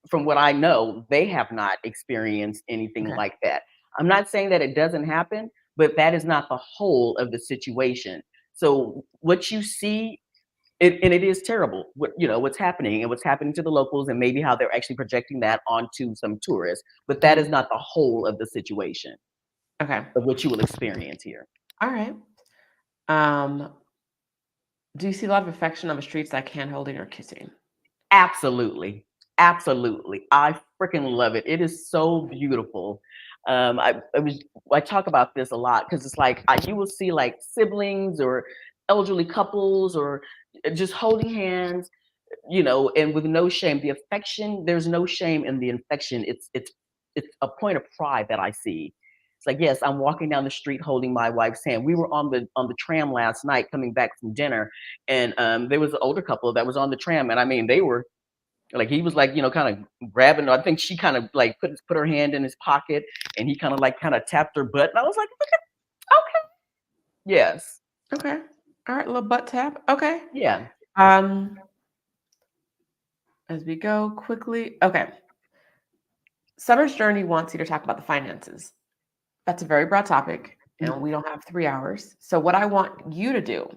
From what I know, they have not experienced anything Okay. like that. I'm not saying that it doesn't happen, but that is not the whole of the situation. So what you see, and it is terrible what's happening and what's happening to the locals and maybe how they're actually projecting that onto some tourists, but that is Hmm. not the whole of the situation Okay. of what you will experience here. All right. Um, do you see a lot of affection on the streets, like hand holding or kissing? Absolutely. Absolutely. I freaking love it. It is so beautiful. I talk about this a lot because it's like you will see like siblings or elderly couples or just holding hands, and with no shame. The affection, there's no shame in the infection. It's a point of pride that I see. It's like, yes, I'm walking down the street holding my wife's hand. We were on the tram last night coming back from dinner, and there was an older couple that was on the tram, and I mean, they were like, he was like, kind of grabbing. I think she kind of like put her hand in his pocket, and he kind of tapped her butt, and I was like, okay, yes, Okay. All right, a little butt tap. Okay. yeah. Um, as we go quickly. Okay. Summer's Journey wants you to talk about the finances. That's a very broad topic, and Mhm. we don't have 3 hours. So, what I want you to do,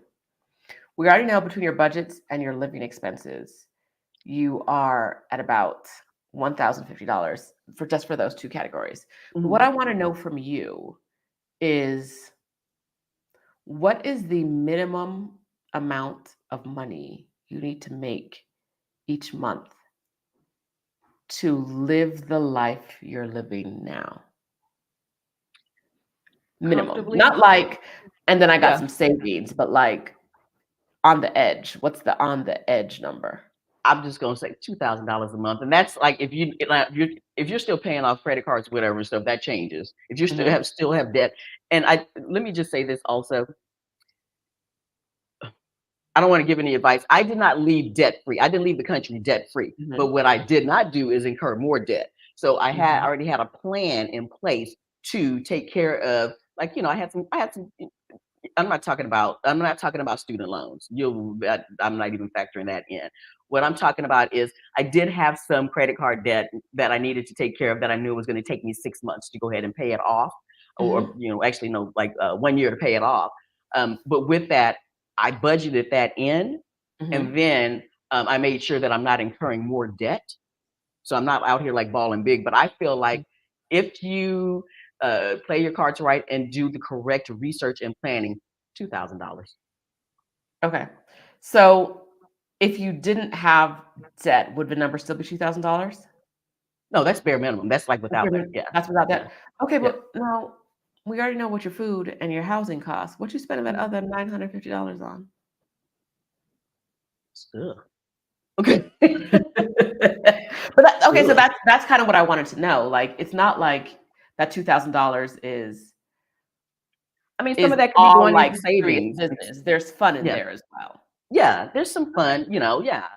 we already know between your budgets and your living expenses, you are at about $1,050 for just for those two categories. But what Mhm. I want to know from you is what is the minimum amount of money you need to make each month to live the life you're living now? Minimum. Comfortably, Not like, and then I got yeah. some savings, but like on the edge. What's the on the edge number? I'm just gonna say $2,000 a month, and that's like if you're still paying off credit cards, whatever and stuff, that changes. If you still Mhm, have debt, and I let me just say this also. I don't want to give any advice. I did not leave debt free. I didn't leave the country debt free. But mhm, what I did not do is incur more debt. So I had mhm, already had a plan in place to take care of, like, I had some. I'm not talking about student loans. I'm not even factoring that in. What I'm talking about is I did have some credit card debt that I needed to take care of that I knew it was going to take me 6 months to go ahead and pay it off, or mhm, actually no, like 1 year to pay it off. But with that, I budgeted that in, and mhm, then I made sure that I'm not incurring more debt. So I'm not out here like balling big. But I feel mhm. like if you play your cards right and do the correct research and planning, $2,000. Okay. So if you didn't have debt, would the number still be $2,000? No, that's bare minimum. That's like That's without that. without Yeah, that's without yeah, that. Okay, yeah. but now we already know what your food and your housing costs. What you spending that Mhm. other $950 on? Ugh. Okay. But okay, so Ugh. that's kind of what I wanted to know. Like, it's not like that $2,000 I mean, some is of that could be all going like into serious savings. business. There's fun in Yeah. there as well. Yeah, there's some Okay. fun, yeah.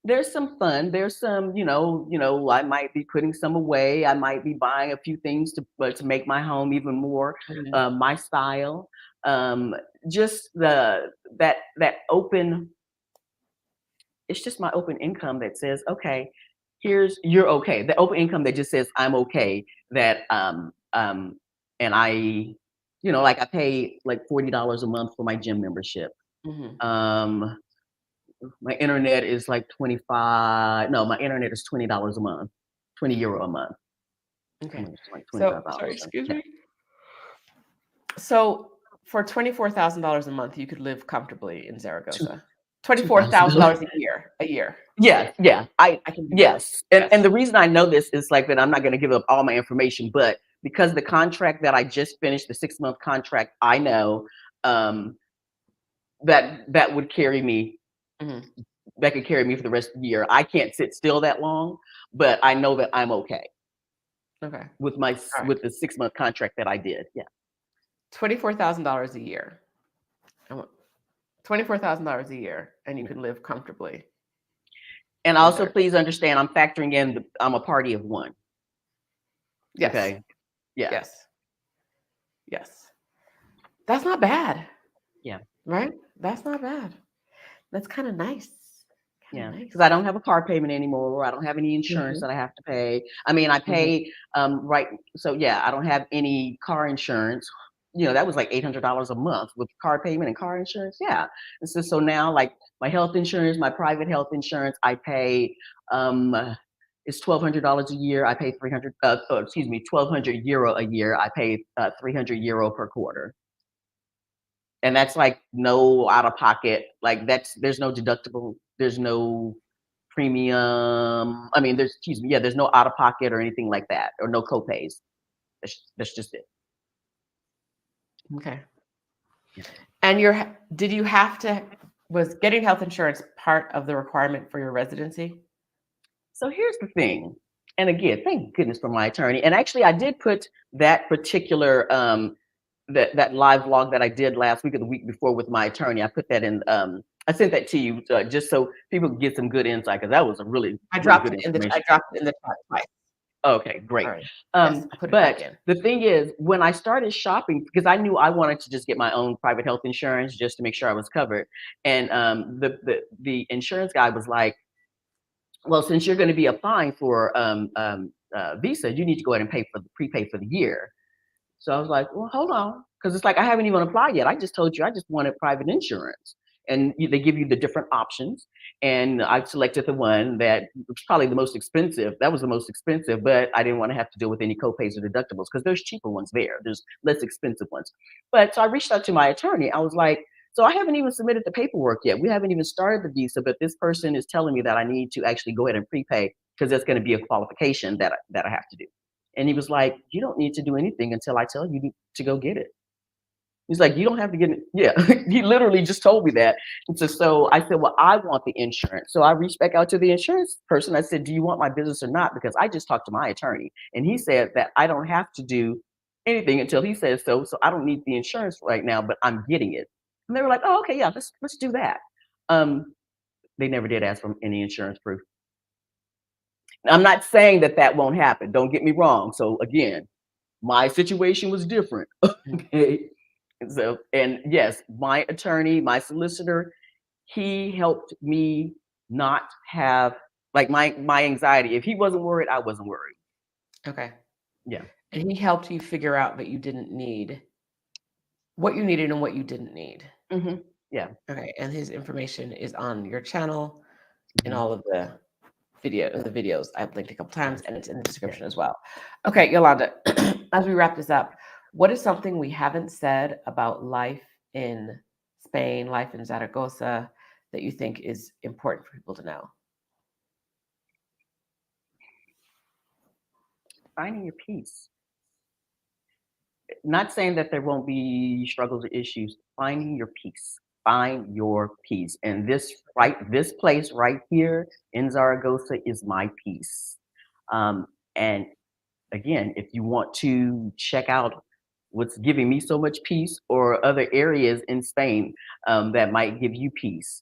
There's some fun. There's some, I might be putting some away. I might be buying a few things to make my home even more Mhm. my style. Um, just that open. It's just my open income that says, okay, you're okay. The open income that just says I'm okay. And like I pay like $40 a month for my gym membership. Mhm. Um, my internet is like 25. No, my internet is $20 a month, €20 a month. How Okay. much? Like So, $25. sorry, So excuse yeah, me. So, for $24,000 a month, you could live comfortably in two Zaragoza. two thousand dollars. $24,000 a year. A year. Yeah, yeah. I can do that. Yes. And Yes. the reason I know this is like that I'm not gonna give up all my information, but because the contract that I just finished, the 6-month contract, I know um that would carry me Mhm. that could carry me for the rest of the year. I can't sit still that long, but I know that I'm okay Okay. with All right. with the 6-month contract that I did. Yeah. $24,000 a year. I want $24,000 a year, and you Yeah. can live comfortably And in also, Zaragoza. please understand, I'm factoring in I'm a party of one. Yes. Okay. Yeah. Yes. Yes. That's not bad, Yeah. right? That's not bad. That's kind of nice. Kind Yeah, of because I nice. don't have a car payment anymore. I don't have any insurance Hmm. that I have to pay. I mean, I Hmm. pay right. So yeah, I don't have any car insurance. You know, that was like $800 a month with car payment and car insurance. Yeah, and so now like my health insurance, my private health insurance, I pay it's $1,200 a year. I pay 300. Excuse me, 1,200 euro a year. I pay 300 euro per quarter. And that's like no out of pocket, like there's no deductible, there's no premium. I mean, excuse me, yeah, there's no out of pocket or anything like that, or no copays. That's just it. Okay. Yeah. And did you have to, was getting health insurance part of the requirement for your residency? So here's the thing. And again, thank goodness for my attorney. And actually I did put that particular that live vlog that I did last week or the week before with my attorney. I put that in I sent that to you just so people can get some good insight, because that was a really, really good I information. dropped it in the chat twice. Okay, All great. right. Yes, I put it back But in. the thing is, when I started shopping, because I knew I wanted to just get my own private health insurance just to make sure I was covered, and the insurance guy was like, "Well, since you're going to be applying for visa, you need to go ahead and prepay for the year." So I was like, well, hold on, because it's like I haven't even applied yet. I just told you I just wanted private insurance, and they give you the different options. And I selected the one that was probably the most expensive. That was the most expensive, but I didn't want to have to deal with any copays or deductibles because there's cheaper ones there. There's less expensive ones. But so I reached out to my attorney. I was like, so I haven't even submitted the paperwork yet. We haven't even started the visa, but this person is telling me that I need to actually go ahead and prepay because that's going to be a qualification that I have to do. And he was like, "You don't need to do anything until I tell you to go get it." He's like, "You don't have to get it." Yeah, he literally just told me that. And so I said, "Well, I want the insurance." So I reached back out to the insurance person. I said, "Do you want my business or not?" Because I just talked to my attorney, and he said that I don't have to do anything until he says so. So I don't need the insurance right now, but I'm getting it. And they were like, "Oh, okay, yeah, let's do that." Um, they never did ask for any insurance proof. I'm not saying that that won't happen. Don't get me wrong. So again, my situation was different. Mhm. Okay. So, and yes, my attorney, my solicitor, he helped me not have like my anxiety. If he wasn't worried, I wasn't worried. Okay. Yeah. And he helped you figure out that you didn't need what you needed and what you didn't need. Yeah. Okay. And his information is on your channel in Mhm. all of the videos I've linked a couple times, Yes. and it's in the Yes. description as well. Okay, Yolanda, as we wrap this up, what is something we haven't said about life in Spain, life in Zaragoza, that you think is important for people to know? Finding your peace. Not saying that there won't be struggles or issues. Finding your peace. Find your peace. And this place right here in Zaragoza is my peace. And again, if you want to check out what's giving me so much peace or other areas in Spain that might give you peace,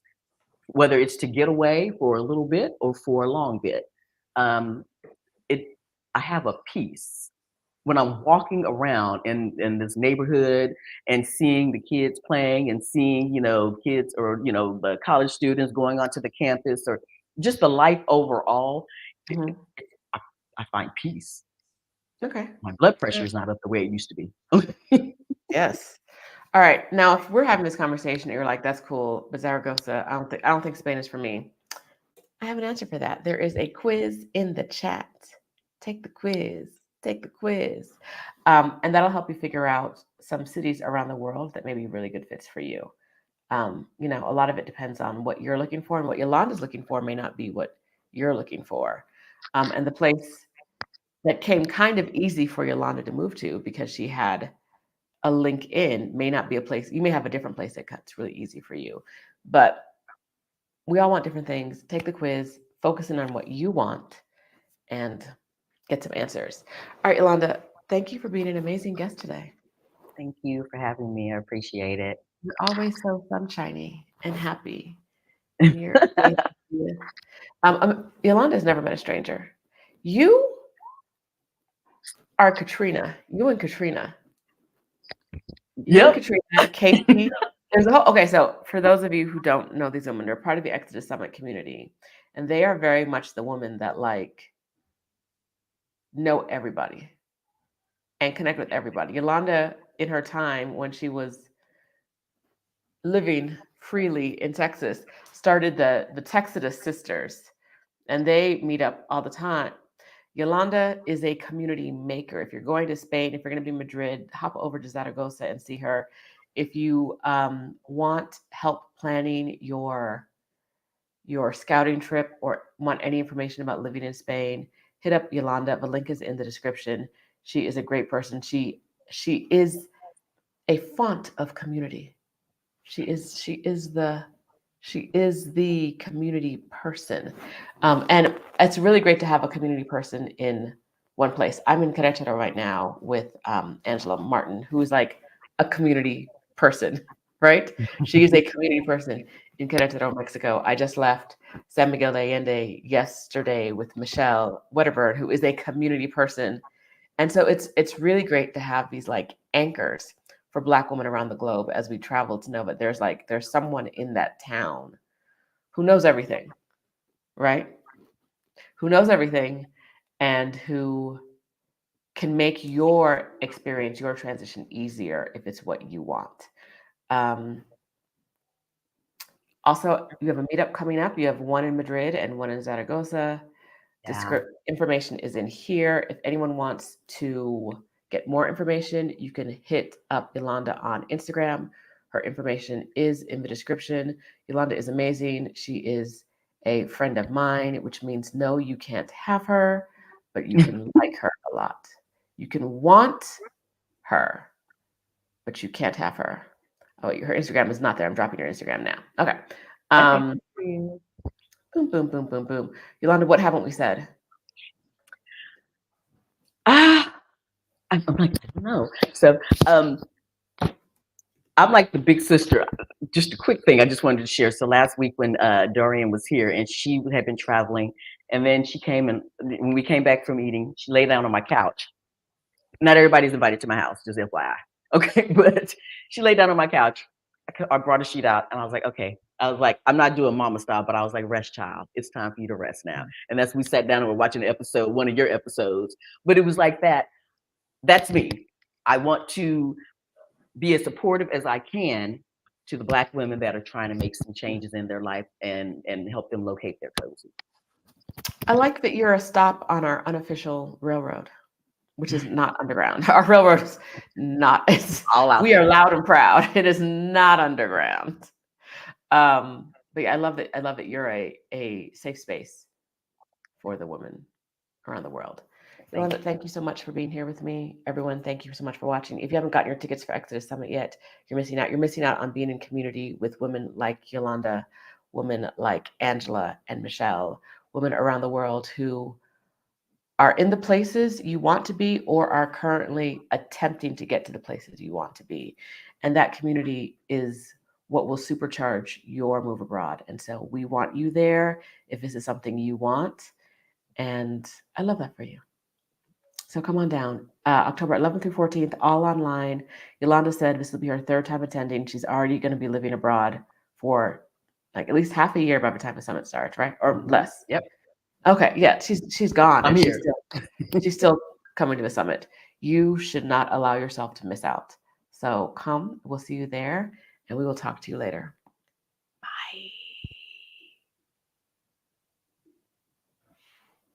whether it's to get away for a little bit or for a long bit, um, it I have a peace when I'm walking around in this neighborhood and seeing the kids playing and seeing, kids or, the college students going onto the campus or just the life overall, it, Mhm. I, I find peace. Okay. My blood pressure Yeah. is not up the way it used to be. Yes. All right. Now, if we're having this conversation, and you're like, "That's cool," but Zaragoza, I don't think Spain is for me. I have an answer for that. There is a quiz in the chat. Take the quiz. Take the quiz. And that'll help you figure out some cities around the world that may be really good fits for you. A lot of it depends on what you're looking for, and what Yolanda's looking for may not be what you're looking for. And the place that came kind of easy for Yolanda to move to because she had a link in may not be a place. You may have a different place that cuts really easy for you. But we all want different things. Take the quiz, focusing on what you want, and get some answers. All right, Ulonda, thank you for being an amazing guest today. Thank you for having me. I appreciate it. You're always so sunshiny and happy, and you're always with. Yolanda's never met a stranger. You are Katrina. You and Katrina. You and Yep. Katrina, Casey. There's a whole, okay, so for those of you who don't know these women, they're part of the Exodus Summit community, and they are very much the women that like know everybody and connect with everybody. Yolanda, in her time when she was living freely in Texas, started the Texodus Sisters, and they meet up all the time. Yolanda is a community maker. If you're going to Spain, if you're going to be in Madrid, hop over to Zaragoza and see her. If you want help planning your scouting trip or want any information about living in Spain, hit up Yolanda. The link is in the description. She is a great person. She is a font of community. She is the community person, and it's really great to have a community person in one place. I'm in Querétaro right now with Angela Martin, who is like a community person, right? She is a community person in Querétaro, Mexico. I just left San Miguel de Allende yesterday with Michelle Wedderburn, who is a community person, and so it's really great to have these like anchors for Black women around the globe as we travel to know that there's someone in that town who knows everything, right? Who knows everything and who can make your experience, your transition easier if it's what you want. Um, Also, you have a meetup coming up. You have one in Madrid and one in Zaragoza. Yeah. Information is in here. If anyone wants to get more information, you can hit up Yolanda on Instagram. Her information is in the description. Yolanda is amazing. She is a friend of mine, which means no, you can't have her, but you can like her a lot. You can want her, but you can't have her. Oh, her Instagram is not there. I'm dropping her Instagram now. Okay. Okay. Um, boom, boom, boom, boom, boom. Yolanda, what haven't we said? Ah, I'm like, I don't know. So, I'm like the big sister. Just a quick thing I just wanted to share. So last week when Dorian was here and she had been traveling, and then she came and when we came back from eating, she lay down on my couch. Not everybody's invited to my house, just FYI. Okay, but she laid down on my couch. I brought a sheet out and I was like, okay. I was like, I'm not doing mama style, but I was like, rest, child. It's time for you to rest now. And that's we sat down and we're watching the episode, one of your episodes. But it was like that. That's me. I want to be as supportive as I can to the Black women that are trying to make some changes in their life and help them locate their cozy. I like that you're a stop on our unofficial railroad, which is not underground. Our railroad is not. All out We are there. loud and proud. It is not underground. But yeah, I love that. I love that you're a safe space for the women around the world. Yolanda, thank you so much for being here with me. Everyone, thank you so much for watching. If you haven't gotten your tickets for Exodus Summit yet, you're missing out. You're missing out on being in community with women like Yolanda, women like Angela and Michelle, women around the world who are in the places you want to be or are currently attempting to get to the places you want to be. And that community is what will supercharge your move abroad. And so we want you there if this is something you want. And I love that for you. So come on down. October 11th through 14th, all online. Yolanda said this will be her third time attending. She's already going to be living abroad for like at least half a year by the time the summit starts, right? Or less. Yep. Okay, yeah, she's gone I'm and here. she's still coming to the summit. You should not allow yourself to miss out. So come, we'll see you there, and we will talk to you later.